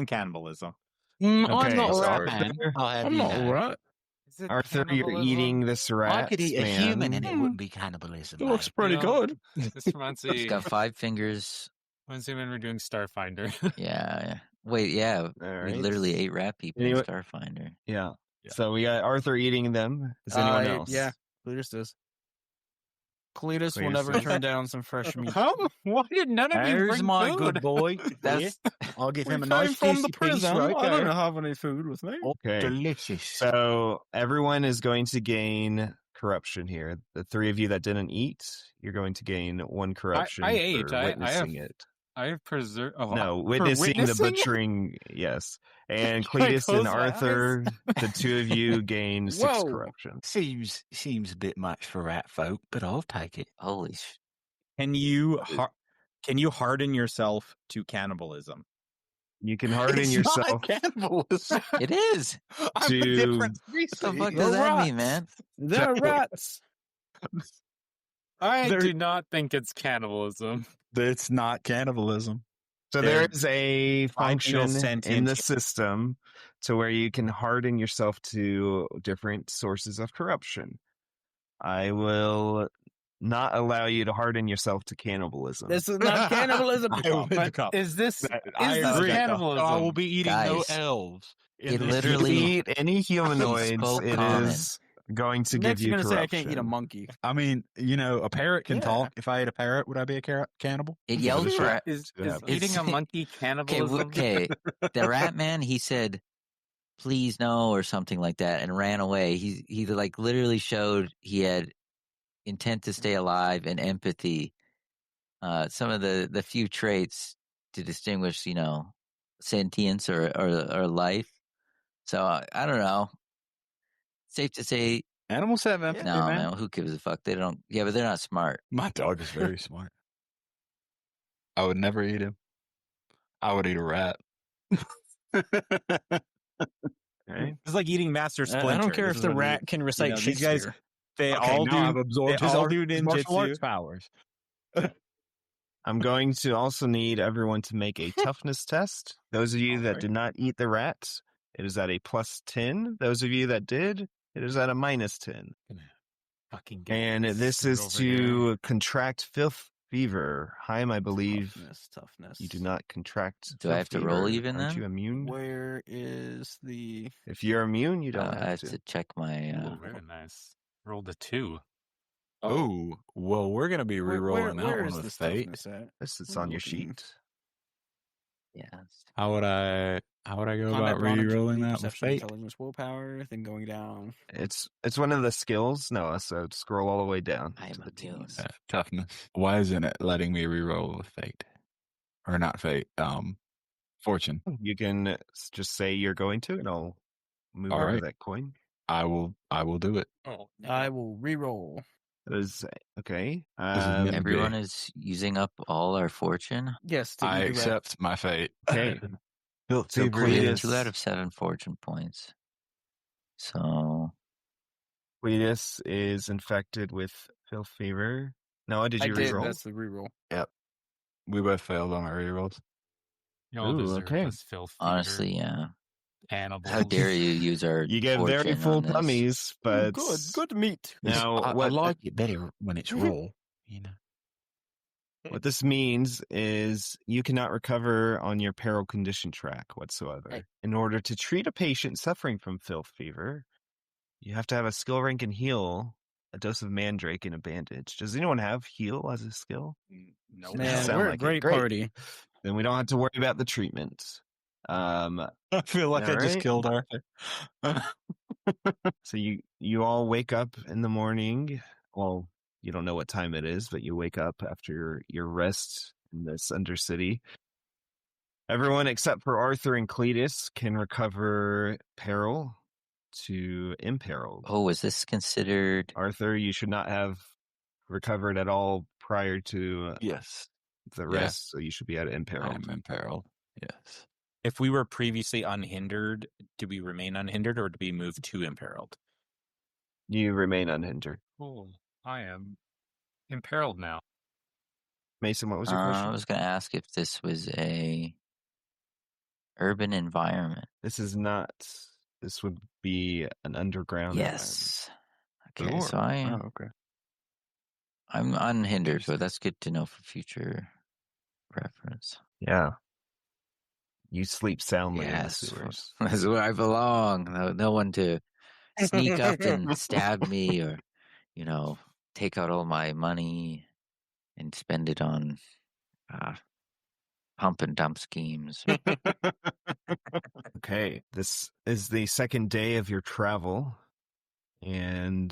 cannibalism. I'm Okay, not a so rat Arthur- man. I'll have I'm you not know. right. Is it Arthur, you're cannibalism? eating this rat. I could eat a man. human and it wouldn't be cannibalism. It looks mate. pretty good. This reminds It's me. got 5 fingers. Reminds me when we're doing Starfinder. Yeah. Wait, yeah. All We right. literally ate rat people Anyway- in Starfinder. Yeah. Yeah. So we got Arthur eating them. Is anyone else? Yeah, Cletus does. Cletus will Cletus never does. turn down some fresh meat. Why did none of you There's bring my food? good boy. That's I'll give him a We nice came from the juicy piece prison. right I don't there. have any food with me. Okay. Delicious. So everyone is going to gain corruption here. The three of you that didn't eat, you're going to gain 1 corruption I ate. for I witnessing have- it. I have preserved. Oh, No, for witnessing the witnessing it? butchering. Yes. And Can I Cletus close and my Arthur, the two of you gain 6 Whoa. corruption. Seems a bit much for rat folk, but I'll take it. holy sh! Can you harden yourself to cannibalism? You can harden yourself cannibalism. It is. I'm to- a different What the fuck species. does that rats. mean, man? They're rats. I There- do not think it's cannibalism. It's not cannibalism. So There- there is a Bipedal function sentient in the human. system to where you can harden yourself to different sources of corruption. I will not allow you to harden yourself to cannibalism. This is not cannibalism. But is this I this agree. cannibalism? I will be eating no Guys, elves. in it this If you literally- eat any humanoids, spoke it common. is going to Next, give you're you gonna corruption. say I can't eat a monkey. I mean, a parrot can Yeah. talk. If I ate a parrot, would I be a cannibal? It yelled for. Is Yeah. eating a monkey Okay, cannibalism? okay. The rat man, he said, "Please no" or something like that, and ran away. He like literally showed he had intent to stay alive and empathy. Some of the few traits to distinguish, sentience or life. So I don't know. Safe to say, Animals have empathy, no, man. man. Who gives a fuck? They don't. Yeah, but they're not smart. My dog is very smart. I would never eat him. I would eat a rat. Okay. It's like eating Master Splinter. I don't care This if is the what rat can recite these guys- Shakespeare. They Okay, all now I've do. absorbed They his all do martial arts ninjutsu. powers. I'm going to also need everyone to make a toughness test. Those of you that Alright. did not eat the rat, it is at a +10. Those of you that did, it is at a -10. Fucking get And this screwed is over to here. contract filth fever. Haim, I believe Toughness. you do not contract. Do I have filth to roll fever. even Aren't then? you immune? Where is the? If you're immune, you don't I have have to. to check my. Ooh, very nice. Rolled a 2. Oh, well, we're going to be re-rolling that where one is with this fate. toughness at? This is I'm on your looking. sheet. Yes. How would I go Combat about brawn, re-rolling agility, that with perception, fate? intelligence, willpower, then going down. It's one of the skills, Noah. So scroll all the way down I to am the immune. T's. Toughness. Why isn't it letting me re-roll with fate? Or not fate, fortune. You can just say you're going to, and I'll move All over right. that coin. I will do it. Oh, I will re-roll. That is okay. This is meant to Everyone be. is using up all our fortune. Yes, to I eat rat. accept my fate. Okay. Filth So fever We have is 2 out of 7 fortune points. So Cletus is infected with filth fever. Noah, did I you did. reroll? That's the reroll. we both failed on our rerolls. Y'all Ooh, deserve okay. this filth fever. honestly, yeah. Cannibals. How dare you use our You get very fortune full on this? tummies, but Good meat. now I what like it better when it's raw. You know. what this means is you cannot recover on your peril condition track whatsoever. Hey. In order to treat a patient suffering from filth fever, you have to have a skill rank in heal, a dose of mandrake, and a bandage. Does anyone have heal as a skill? No, Doesn't man, sound we're a like it. great Great. party. Then we don't have to worry about the treatment. I feel like All I just right. killed Arthur. So you all wake up in the morning. Well, you don't know what time it is, but you wake up after your rest in this Undercity. Everyone except for Arthur and Cletus can recover peril to imperiled. Oh, is this considered? Arthur, you should not have recovered at all prior to Yes, the Yeah. rest, so you should be at I imperiled. am imperiled. Yes. If we were previously unhindered, do we remain unhindered or do we move to imperiled? You remain unhindered. Cool. I am imperiled now. Mason, what was your I question? was going to ask if this was a urban environment. This is not. This would be an underground Yes. Okay, environment. so okay. I'm unhindered, but that's good to know for future reference. Yeah. You sleep soundly Yes, in the sewers. that's where I belong. No one to sneak up and stab me or, take out all my money and spend it on pump and dump schemes. Okay. This is the second day of your travel. And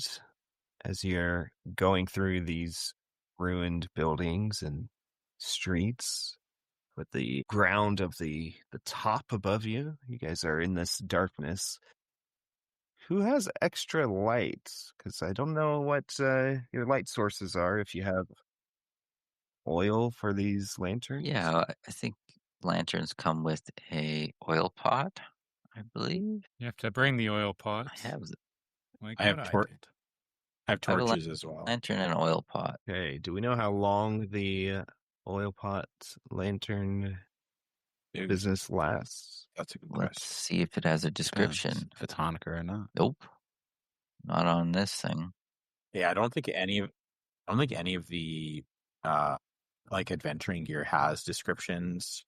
as you're going through these ruined buildings and streets with the ground of the top above you, you guys are in this darkness. Who has extra light? Because I don't know what your light sources are. If you have oil for these lanterns. Yeah, I think lanterns come with a oil pot, I believe. You have to bring the oil pots. I have Like I have what tor- I did. I have I have a torches as well. lantern and an oil pot. Okay. Do we know how long the oil pot lantern business lasts? That's a good Let's question. see if it has a description. If it's Hanukkah or not. Nope. Not on this thing. Yeah, I don't think any of the like adventuring gear has descriptions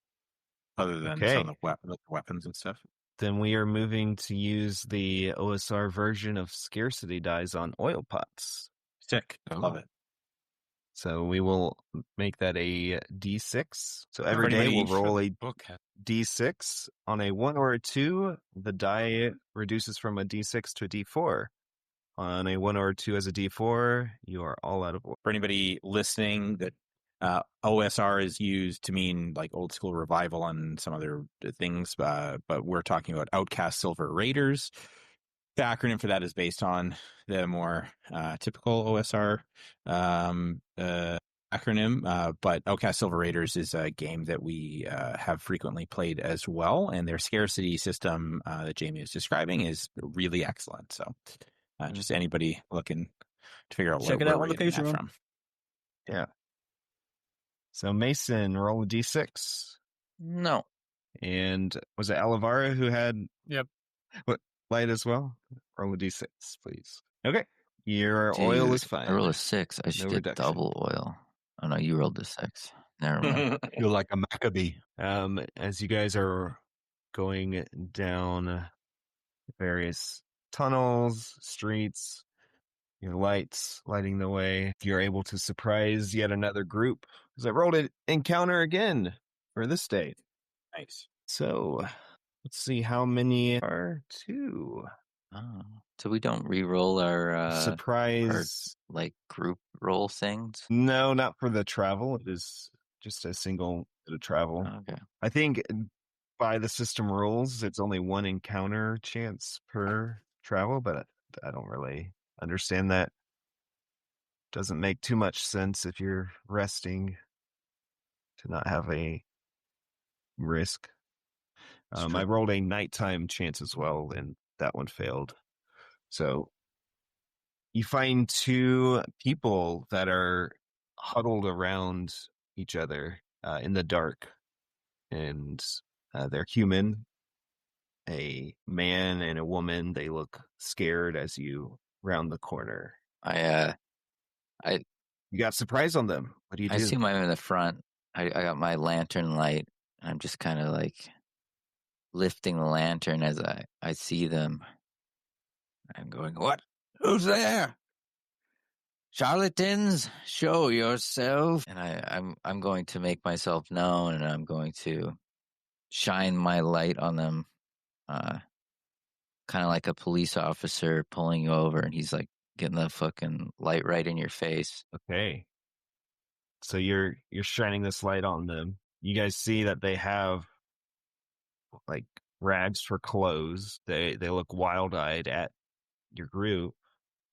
other than some of the weapons and stuff. Then we are moving to use the OSR version of scarcity dice on oil pots. Sick. Love it. So we will make that a D6. So every For day anybody- we'll roll a Book has D6. On a 1 or a 2, the die reduces from a D6 to a D4. On a 1 or a 2 as a D4, you are all out of order. For anybody listening, that OSR is used to mean like old school revival and some other things, but we're talking about Outcast Silver Raiders. The acronym for that is based on the more typical OSR acronym, but Outcast Silver Raiders is a game that we have frequently played as well, and their scarcity system that Jamie is describing is really excellent. So just anybody looking to figure out Check where it out we're on the getting that Patreon. from. Yeah. So Mason, roll a D6. No. And was it Alavara who had Yep. what light as well? Roll a D6, please. Okay. Your oil is fine. I rolled a 6. I should No get reduction. double oil. Oh no, you rolled a 6. Never mind. You're like a Maccabee. As you guys are going down various tunnels, streets, your lights lighting the way, you're able to surprise yet another group. Because I rolled an encounter again for this day. Nice. So let's see how many are 2. Oh. So we don't re-roll our Surprise. like group roll things? No, not for the travel. It is just a single bit of travel. Okay. I think by the system rules, it's only 1 encounter chance per travel, but I don't really understand that doesn't make too much sense if you're resting to not have a risk. I rolled a nighttime chance as well, and that one failed. So you find two people that are huddled around each other in the dark, and they're human, a man and a woman. They look scared as you round the corner. You got surprise on them. What do you do? I assume I'm in the front. I got my lantern light. I'm just kind of like lifting the lantern as I see them. I'm going, "What? Who's there? Charlatans, show yourself!" And I'm going to make myself known, and I'm going to shine my light on them, kind of like a police officer pulling you over, and he's like getting the fucking light right in your face. Okay. So you're shining this light on them. You guys see that they have like rags for clothes. They look wild-eyed at your group.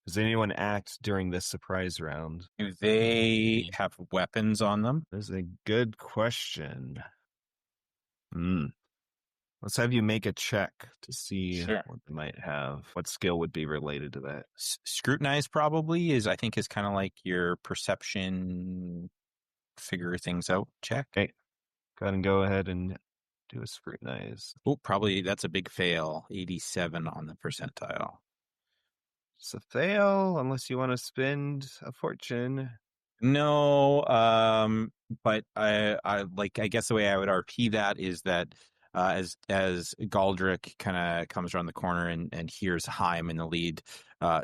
Does anyone act during this surprise round? Do they have weapons on them? That's a good question. Let's have you make a check to see what they might have. What skill would be related to that? Scrutinize probably is kind of like your perception, figure things out check. Okay. Go ahead and do a scrutinize. Oh, probably that's a big fail. 87 on the percentile. It's a fail unless you want to spend a fortune. No, but I guess the way I would RP that is that as Galdrick kind of comes around the corner and hears Haim in the lead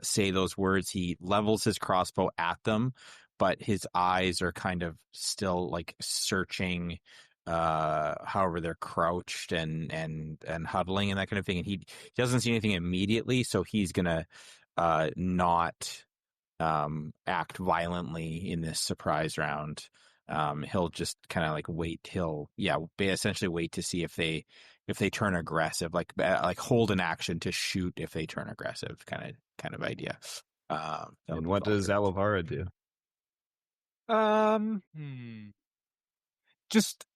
say those words, he levels his crossbow at them, but his eyes are kind of still like searching however they're crouched and huddling and that kind of thing, and he doesn't see anything immediately, so he's gonna not act violently in this surprise round. He'll just kind of like wait. He'll essentially wait to see if they turn aggressive, like hold an action to shoot if they turn aggressive, kind of idea. And what does Alavara do? Just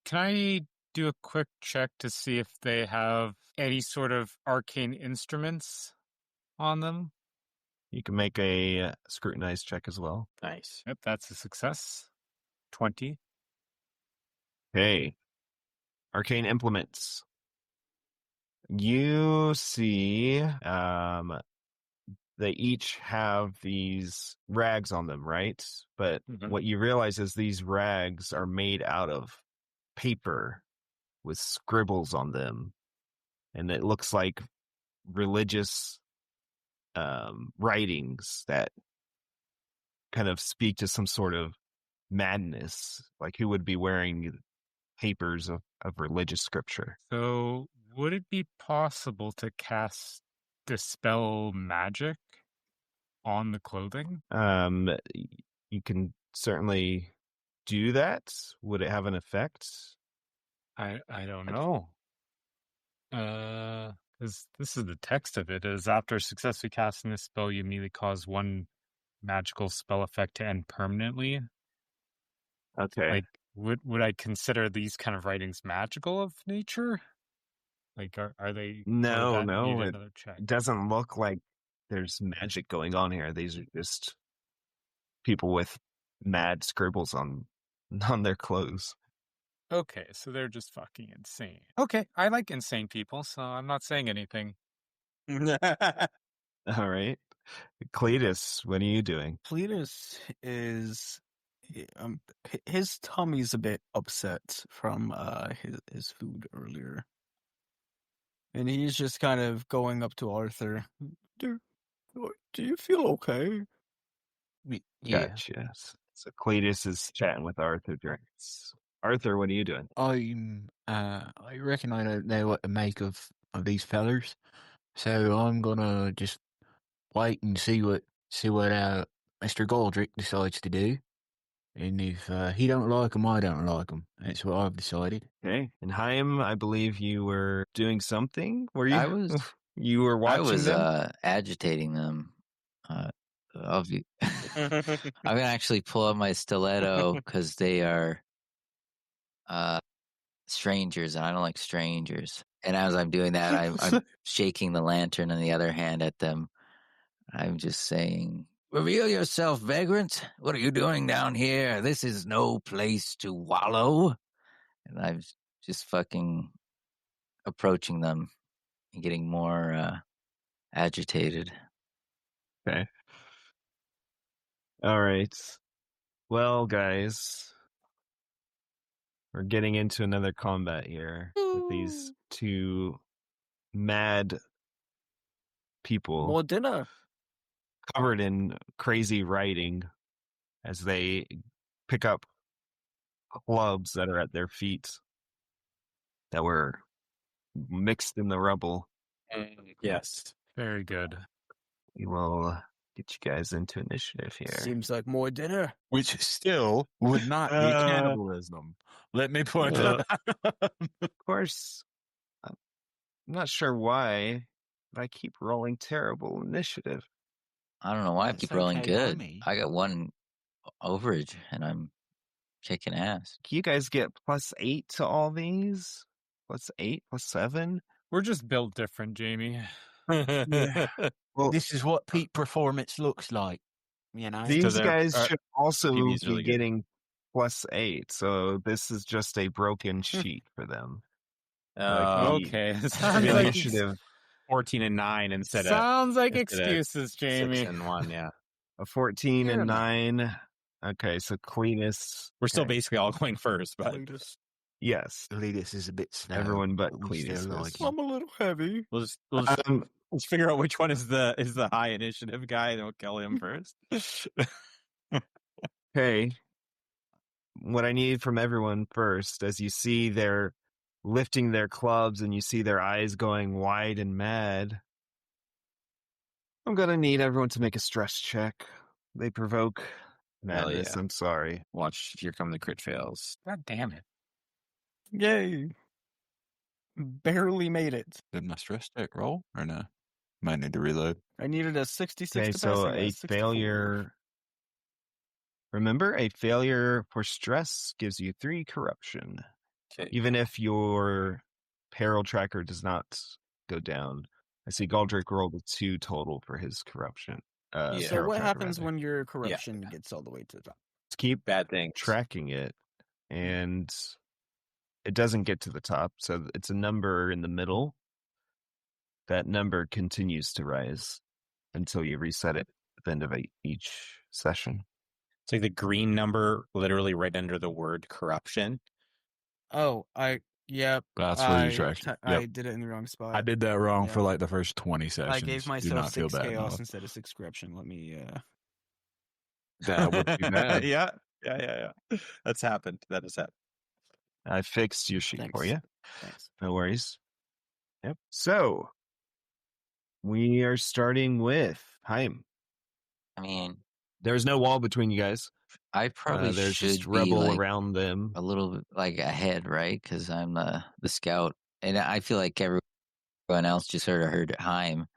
can I do a quick check to see if they have any sort of arcane instruments on them? You can make a scrutinize check as well. Nice. Yep, that's a success. 20. Okay. Arcane implements. You see they each have these rags on them, right? But what you realize is these rags are made out of paper with scribbles on them. And it looks like religious writings that kind of speak to some sort of madness. Like who would be wearing papers of religious scripture? So would it be possible to cast Dispel Magic on the clothing? You can certainly do that. Would it have an effect? I don't know. Because this is the text of it, is after successfully casting this spell, you immediately cause one magical spell effect to end permanently. Okay. Like, would I consider these kind of writings magical of nature? Like, are they? No, Need it another check. doesn't look like there's magic going on here. These are just people with mad scribbles on their clothes. Okay, so they're just fucking insane. Okay, I like insane people, so I'm not saying anything. All right. Cletus, what are you doing? Cletus is his tummy's a bit upset from his food earlier, and he's just kind of going up to Arthur. Do you feel okay? Yeah. Gotcha. So Cletus is chatting with Arthur during this. Arthur, what are you doing? I reckon I don't know what to make of these fellers, so I'm gonna just wait and see what Mr. Goldrick decides to do, and if he don't like 'em, I don't like 'em. That's what I've decided. Okay. And Haim, I believe you were doing something. Were you? I was. You were watching I was them? agitating them I'm gonna actually pull out my stiletto because they are strangers, and I don't like strangers. And as I'm doing that, I'm shaking the lantern in the other hand at them. I'm just saying, "Reveal yourself, vagrant. What are you doing down here? This is no place to wallow." And I'm just fucking approaching them and getting more agitated. Okay. All right. Well, guys, we're getting into another combat here with these two mad people More dinner. covered in crazy writing as they pick up clubs that are at their feet that were mixed in the rubble. Yes. Very good. We will get you guys into initiative here. Seems like more dinner. Which still would not be cannibalism. Let me point that out. Of course, I'm not sure why, but I keep rolling terrible initiative. I don't know why I That's keep rolling okay by good. me. I got one overage, and I'm kicking ass. Can you guys get +8 to all these? +8, +7? We're just built different, Jamie. Yeah. Well, This is what peak performance looks like. You know, these they're- guys should also PB's be really good. getting +8, so this is just a broken sheet for them. Okay. Sounds The like initiative, 14 and 9 instead of sounds like instead of excuses, Jamie. 6 and 1. Yeah, a 14 Fair and enough. 9. Okay, so Cletus. we're still okay. basically all going first, but Yes, Leadus is a bit slow. everyone but we still Cletus like is. him. I'm a little heavy. we'll just Um, let's figure out which one is the high initiative guy, and we'll kill him first. okay. What I need from everyone first, as you see they're lifting their clubs and you see their eyes going wide and mad, I'm going to need everyone to make a stress check. They provoke Hell madness. yeah. I'm sorry. Watch, here come the crit fails. God damn it. Yay. Barely made it. Did my stress check roll or no? Might need to reload. I needed a 66 Okay, to pass. so I got a 64. failure. Remember, a failure for stress gives you 3 corruption. Okay. Even if your peril tracker does not go down. I see Galdrick rolled a 2 total for his corruption. Yeah. So peril what tracker, happens rather. when your corruption gets all the way to the top? Let's keep Bad things. tracking it, and it doesn't get to the top, so it's a number in the middle. That number continues to rise until you reset it at the end of each session. It's like the green number, literally right under the word corruption. Oh, yep. That's where you track. I did it in the wrong spot. I did that wrong Yeah. for like the first 20 sessions. I gave Do myself not feel 6 bad chaos enough. instead of 6 corruption. Let me That would be bad. Yeah. That's happened. That has happened. I fixed your sheet for Thanks. you. Thanks. No worries. Yep. So we are starting with Haim. I mean, There's no wall between you guys. I probably There's should just be rubble like around them. a little bit like ahead, right? Because I'm the scout, and I feel like everyone else just sort of heard Heim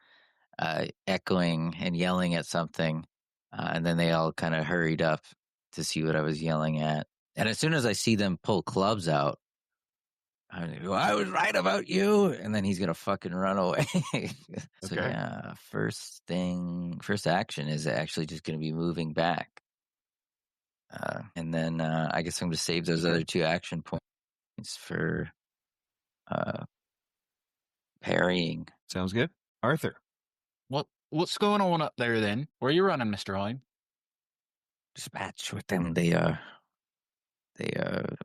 echoing and yelling at something, and then they all kind of hurried up to see what I was yelling at. And as soon as I see them pull clubs out, I'm like, well, I was right about you, and then he's gonna fucking run away. So Okay. yeah, first action is actually just gonna be moving back. And then I guess I'm going to save those other 2 action points for parrying. Sounds good. Arthur. What's going on up there then? Where are you running, Mr. Heim? Dispatch with them. They are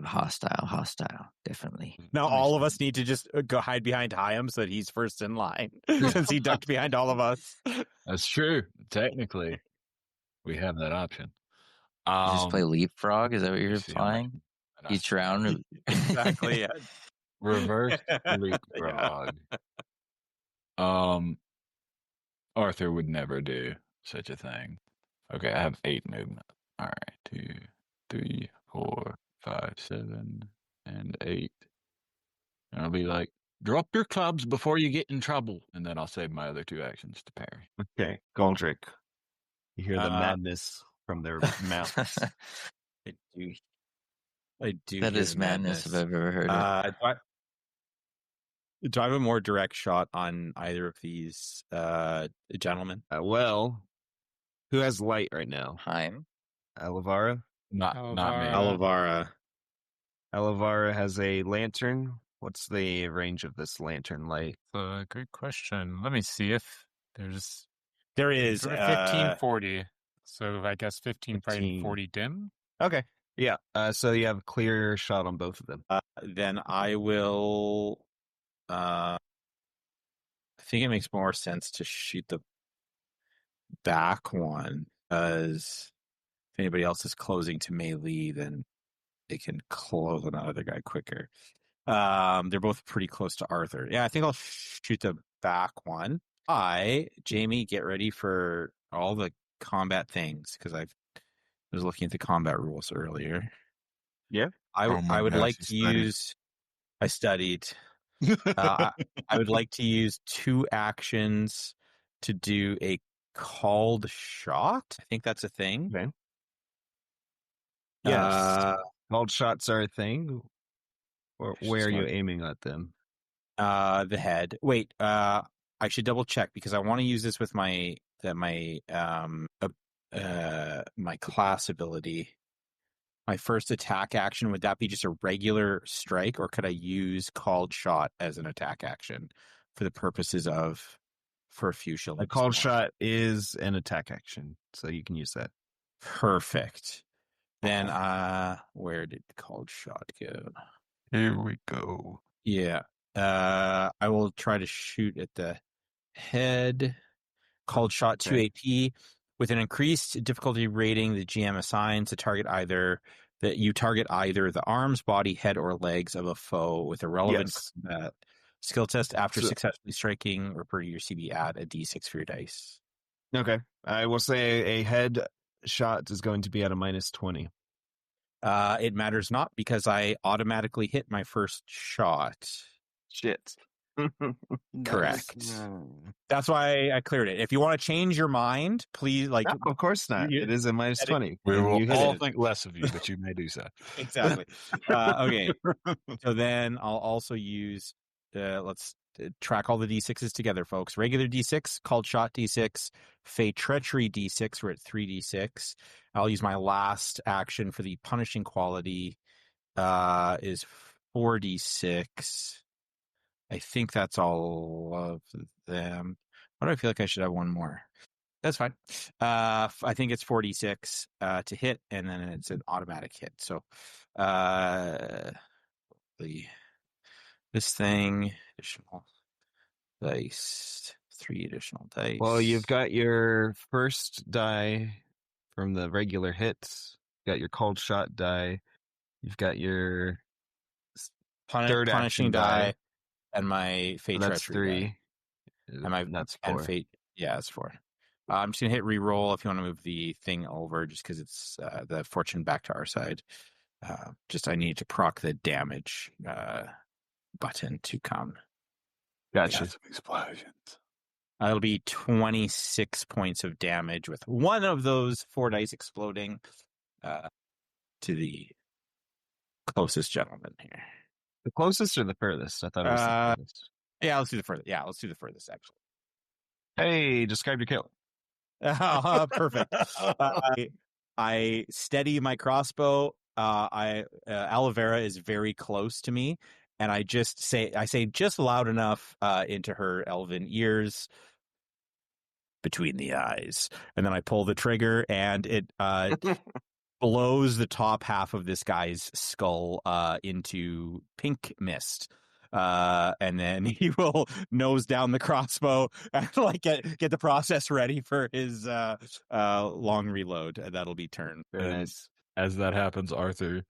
hostile, definitely. Now all of us need to just go hide behind Hyam so that he's first in line since he ducked behind all of us. That's true. Technically, we have that option. You just play leapfrog. Is that what you're see how much- implying? Each round. Exactly. Yeah. reverse leapfrog. Arthur would never do such a thing. Okay, I have 8 movement. All right, 2, 3, 4, 5, 7, and 8. And I'll be like, drop your clubs before you get in trouble. And then I'll save my other 2 actions to parry. Okay. Galdrick. You hear the madness from their mouths. I do. I do. That hear is the madness if I've ever heard it. Do I have a more direct shot on either of these gentlemen? Well, who has light right now? Heim. Alavara? Not me. Alvara. Alavara. Alavara has a lantern. What's the range of this lantern light? Great question. Let me see if There is 1540. So I guess 15 bright and 15. 40 dim. Okay. Yeah. So you have a clear shot on both of them. then I will. I think it makes more sense to shoot the back one, because if anybody else is closing to melee, then they can close on the other guy quicker. They're both pretty close to Arthur. Yeah, I think I'll shoot the back one. Jamie, get ready for all the combat things, because I was looking at the combat rules earlier. Yeah. I would gosh, like you to studied. use. I studied. I would like to use 2 actions to do a called shot. I think that's a thing. Okay. Yes. Uh, Called shots are a thing. Or where are you Sorry. aiming at them? The head. Wait, I should double check, because I want to use this with my class ability. My first attack action, would that be just a regular strike, or could I use called shot as an attack action for the purposes of for a few shillings? A called more? shot is an attack action, so you can use that. Perfect. Then where did called shot go? Here we go. Yeah. I will try to shoot at the head. Called shot 2 AP. With an increased difficulty rating, the GM assigns to target either the arms, body, head, or legs of a foe with a relevant combat skill test. After successfully striking or per your CB, add a D6 for your dice. Okay. I will say a head shot is going to be at a -20. It matters not, because I automatically hit my first shot. Shit. Correct. That's why I cleared it. If you want to change your mind, please, No, of course not. It is a -20. We and will you hit all it. think less of you, but you may do so. Exactly. Okay. So then I'll also use, let's track all the D6s together, folks. Regular D6, called shot D6, Fey Treachery D6, we're at 3D6. I'll use my last action for the punishing quality, is 4D6. I think that's all of them. Why do I feel like I should have one more? That's fine. I think it's 4D6 to hit, and then it's an automatic hit. So this thing, additional dice, 3 additional dice. Well, you've got your first die from the regular hits. You've got your called shot die. You've got your third punishing action die. and my fate So that's treachery 3. die. And that's 4. and fate. Yeah, it's 4. I'm just gonna hit re-roll if you want to move the thing over, just because it's the fortune back to our side. I need to proc the damage button to come. Gotcha. Some explosions. It'll be 26 points of damage with one of those 4 dice exploding to the closest gentleman here. The closest or the furthest? I thought it was the furthest. Yeah, let's do the furthest. Yeah, let's do the furthest, actually. Hey, describe your kill. Perfect. I steady my crossbow. Alavera is very close to me, and I say just loud enough into her elven ears, between the eyes, and then I pull the trigger, and it blows the top half of this guy's skull into pink mist. And then he will nose down the crossbow and get the process ready for his long reload. And that'll be turn. Very nice. As that happens, Arthur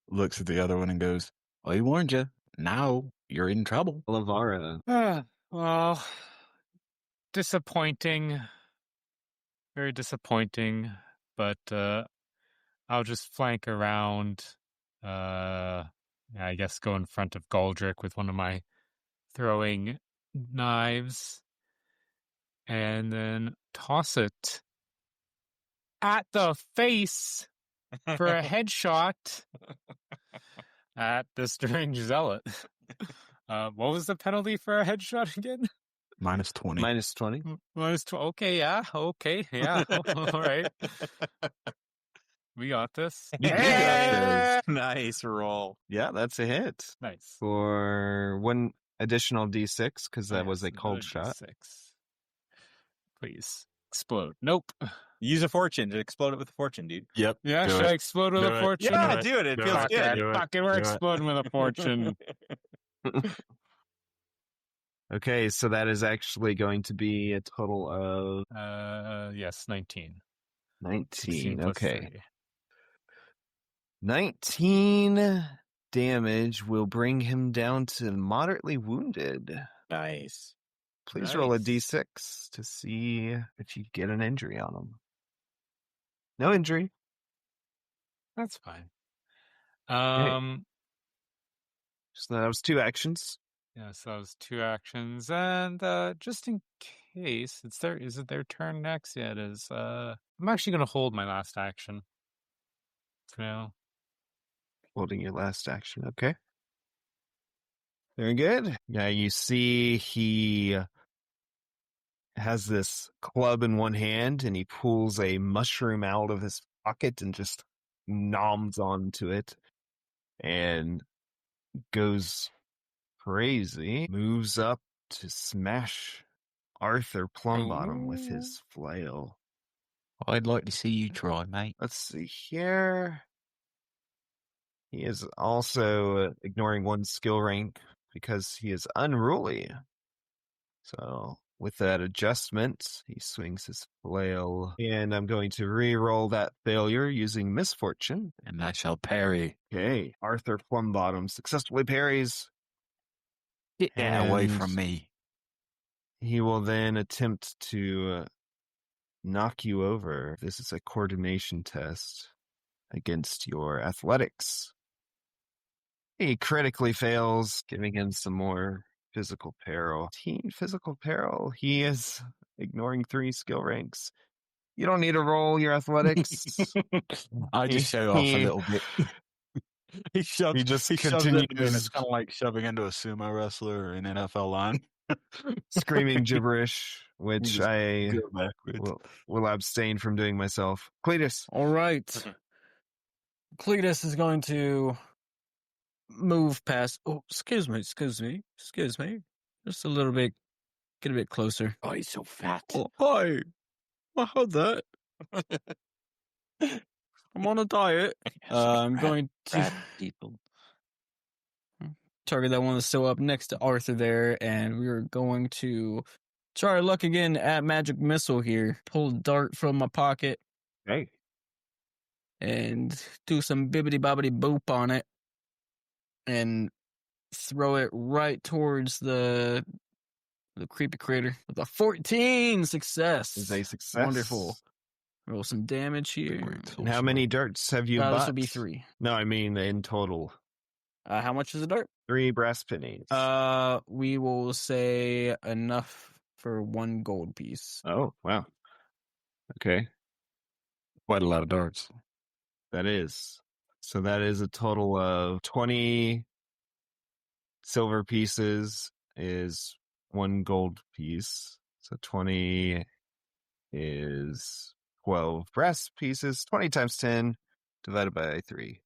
looks at the other one and goes, "Well, he warned you. Now you're in trouble." Alavara. Well, disappointing. Very disappointing. But I'll just flank around. I guess go in front of Goldrick with one of my throwing knives, and then toss it at the face for a headshot at the strange zealot. What was the penalty for a headshot again? -20. -20. Minus 12. Okay, yeah. Okay, yeah. All right. We got this. You do got this. Nice roll. Yeah, that's a hit. Nice. For 1 additional D6, because that was a Yes, cold another shot. D6. Please. Explode. Nope. Use a fortune to explode it with a fortune, dude. Yep. Yeah, do should I it. explode with Do a it. fortune? Yeah, it. do it. It Do feels it. good. Do it. Fucking, we're Do it. exploding with a fortune. Okay, so that is actually going to be a total of Yes, 19. 19. 16 plus Okay. 3. 19 damage will bring him down to moderately wounded. Nice. Please roll a Nice. D6 to see if you get an injury on him. No injury. That's fine. So that was 2 actions. Yeah, so that was 2 actions. And just in case, is it their turn next? Yeah, it is. I'm actually going to hold my last action for now. Holding your last action. Okay. Very good. Yeah, you see he has this club in one hand and he pulls a mushroom out of his pocket and just noms onto it and goes crazy. Moves up to smash Arthur Plumbottom with his flail. I'd like to see you try, mate. Let's see here. He is also ignoring 1 skill rank because he is unruly. So with that adjustment, he swings his flail. And I'm going to re-roll that failure using misfortune. And I shall parry. Okay, Arthur Plumbottom successfully parries. Get that away And from me. He will then attempt to knock you over. This is a coordination test against your athletics. He critically fails, giving him some more physical peril. Teen physical peril. He is ignoring 3 skill ranks. You don't need to roll your athletics. I just show off a little bit. He shoves. He just He shoves it in, and continues it's kind of like shoving into a sumo wrestler or an NFL line. screaming gibberish, which just I Go backwards. will abstain from doing myself. Cletus. All right. Cletus is going to move past. Oh, excuse me. Just a little bit. Get a bit closer. Oh, he's so fat. Oh, hi. I heard that. I'm on a diet. I'm going to Fat people. target that one that's still up next to Arthur there, and we're going to try our luck again at Magic Missile here. Pull a dart from my pocket Hey. and do some bibbity bobbity boop on it and throw it right towards the creepy critter with a 14 success. Is a success. Wonderful. Roll some damage here. And how many darts have you bought? This will be 3. No, I mean in total. How much is a dart? 3 brass pennies. We will say enough for 1 gold piece. Oh, wow. Okay. Quite a lot of darts. That is. So that is a total of 20 silver pieces is 1 gold piece. So 20 is 12 brass pieces. 20 times 10 divided by 3.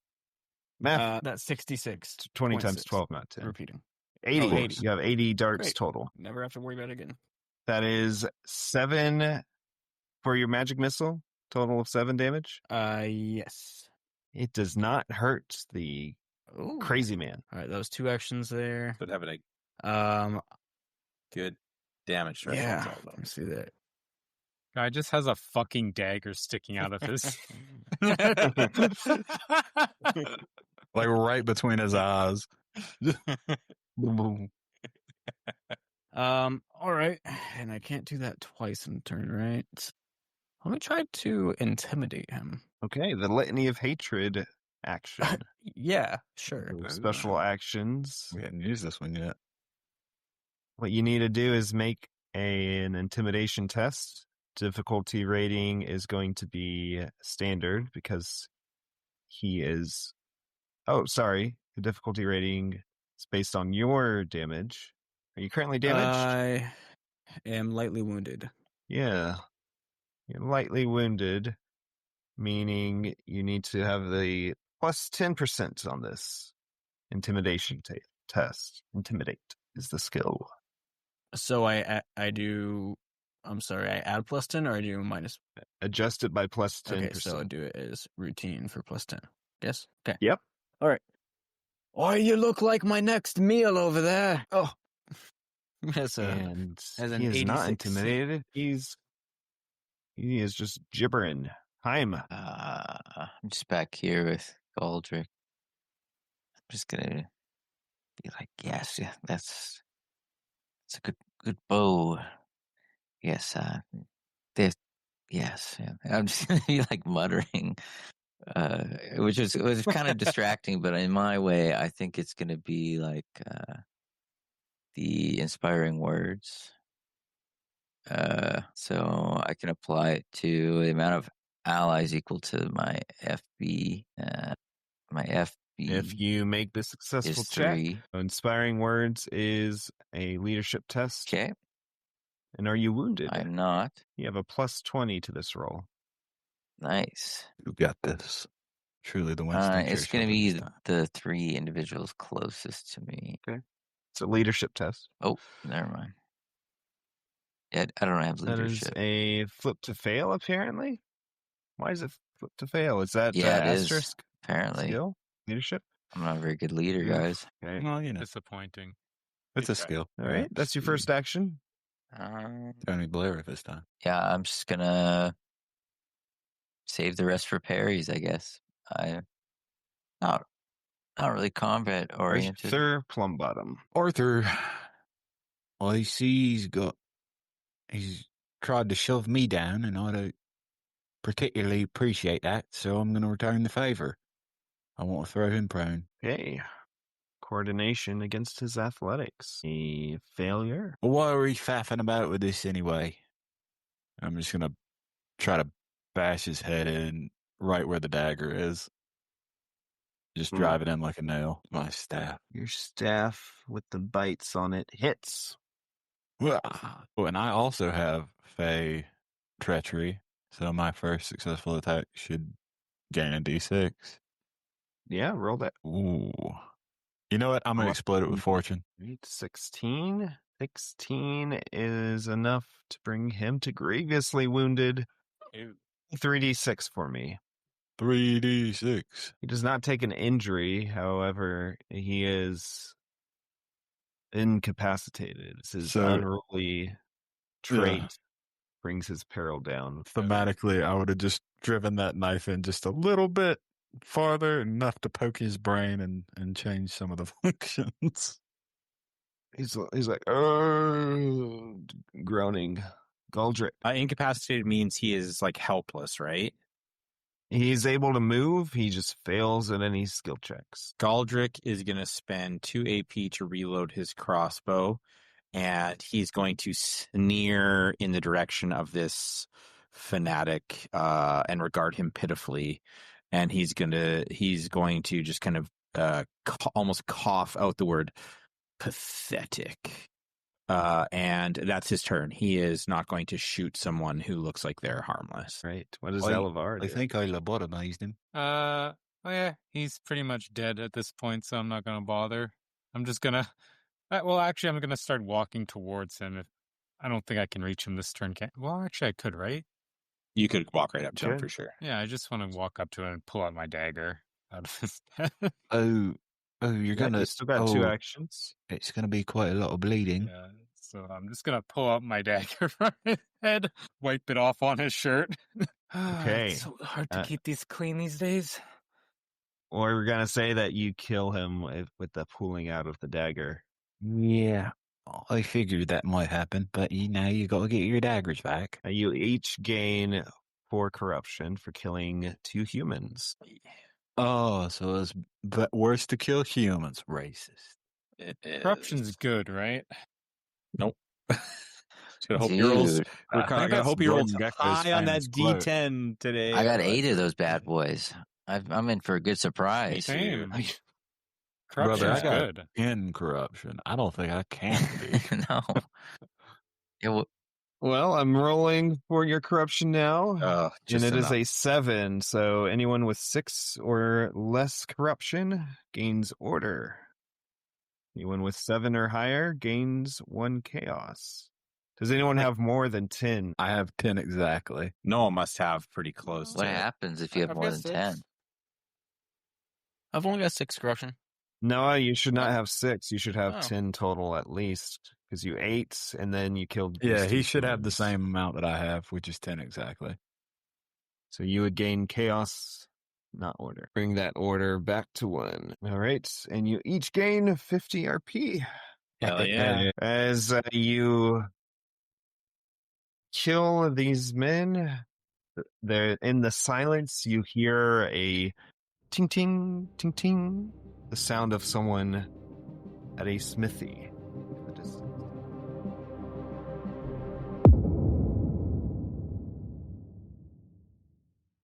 Math. That's 66. 20 times 12, not 10. Repeating. 80. Oh, 80. You have 80 darts Great. total. Never have to worry about it again. That is 7 for your magic missile. Total of 7 damage. Yes. It does not hurt the Ooh. crazy man. All right, those 2 actions there. But having a Um, good damage threshold. yeah. Let me see that. Guy just has a fucking dagger sticking out of his. Like right between his eyes. All right, and I can't do that twice in a turn, right? Let me try to intimidate him. Okay, the litany of hatred action. Yeah, sure. Special actions. We hadn't used this one yet. What you need to do is make an intimidation test difficulty rating is going to be standard because he is. Oh, sorry. The difficulty rating is based on your damage. Are you currently damaged? I am lightly wounded. Yeah. You're lightly wounded, meaning you need to have the plus 10% on this intimidation test. Intimidate is the skill. So I do. I'm sorry. I add +10 or I do minus. Adjust it by plus 10%. Okay, so I do it as routine for +10. Yes. Okay. Yep. All right. Oh, you look like my next meal over there. Oh, that's And as an he is not 86. intimidated. He is just gibbering. Heim. I'm just back here with Galdrick. I'm just gonna be like, yes, yeah, that's a good bow. Yes, there's yes. Yeah. I'm just gonna be like muttering, which was kind of distracting, but in my way, I think it's gonna be like the inspiring words. So I can apply it to the amount of allies equal to my FB. My FB. If you make the successful is check, 3. inspiring words is a leadership test. Okay, And are you wounded? I'm not. You have a plus 20 to this roll. Nice. You got this. Truly the Winston It's Churchill going to be this time. the 3 individuals closest to me. It's a leadership test. Oh, never mind. Yeah, I don't have That is leadership. a flip to fail, apparently. Why is it flip to fail? Is that Yeah, it is, asterisk apparently. skill? Leadership? I'm not a very good leader, guys. Okay. Well, you know, Disappointing. it's a skill. All right. That's your first action. Tony Blair at this time. Yeah, I'm just going to save the rest for parries, I guess. I'm not really combat oriented. Arthur Plumbottom. Arthur, I see he's tried to shove me down, and I don't particularly appreciate that, so I'm going to return the favor. I want to throw him prone. Okay. Coordination against his athletics. A failure. Well, why are we faffing about with this anyway? I'm just going to try to bash his head in right where the dagger is. Just drive it in like a nail. My staff. Your staff with the bites on it hits. Oh, and I also have Fey Treachery, so my first successful attack should gain a D6. Yeah, roll that. Ooh. You know what? I'm going to explode it with fortune. 16. 16 is enough to bring him to grievously wounded. 3d6 for me. 3d6. He does not take an injury. However, he is incapacitated. His unruly trait brings his peril down. Thematically, I would have just driven that knife in just a little bit farther, enough to poke his brain and change some of the functions. He's like, groaning. Galdrick. Incapacitated means he is like helpless, right? He's able to move. He just fails at any skill checks. Galdrick is going to spend 2 AP to reload his crossbow, and he's going to sneer in the direction of this fanatic and regard him pitifully. And he's going to just kind of almost cough out the word pathetic. And that's his turn. He is not going to shoot someone who looks like they're harmless. Right. What does Elevar do? I think I lobotomized him. Oh yeah, he's pretty much dead at this point, so I'm not gonna bother. I'm just gonna. Well, actually, I'm gonna start walking towards him. If I don't think I can reach him this turn. Well, actually, I could, right? You could walk right up to him for sure. Yeah, I just want to walk up to him and pull out my dagger out of his head. You still got 2 actions. It's gonna be quite a lot of bleeding. Yeah, so I'm just gonna pull out my dagger from his head, wipe it off on his shirt. Okay. It's so hard to keep these clean these days. Or we're gonna say that you kill him with the pulling out of the dagger. Yeah, I figured that might happen, but you got to get your daggers back. You each gain 4 corruption for killing 2 humans. Oh, so it's worse to kill humans. Racist. Corruption's good, right? Nope. I hope you roll. Dude, I I hope you roll rolled high on that D10 today. I got 8 of those bad boys. I'm in for a good surprise. Same. Brother, I Corruption's got good. 10 corruption. I don't think I can be. No. Yeah, well, Well, I'm rolling for your corruption now. Oh, And it is enough. a 7, so anyone with 6 or less corruption gains order. Anyone with 7 or higher gains 1 chaos. Does anyone have more than 10? I have 10 exactly. Noah must have pretty close what to it. happens if you have I've more got than 6. 10? I've only got 6 corruption. No, you should not Oh. have 6. You should have Oh. 10 total at least. Because you 8, and then you killed Yeah, these he two should have the humans. same amount that I have, which is 10 exactly. So you would gain chaos, not order. Bring that order back to 1. All right, and you each gain 50 RP. Hell yeah. As you kill these men, they're in the silence. You hear a ting ting ting ting, the sound of someone at a smithy.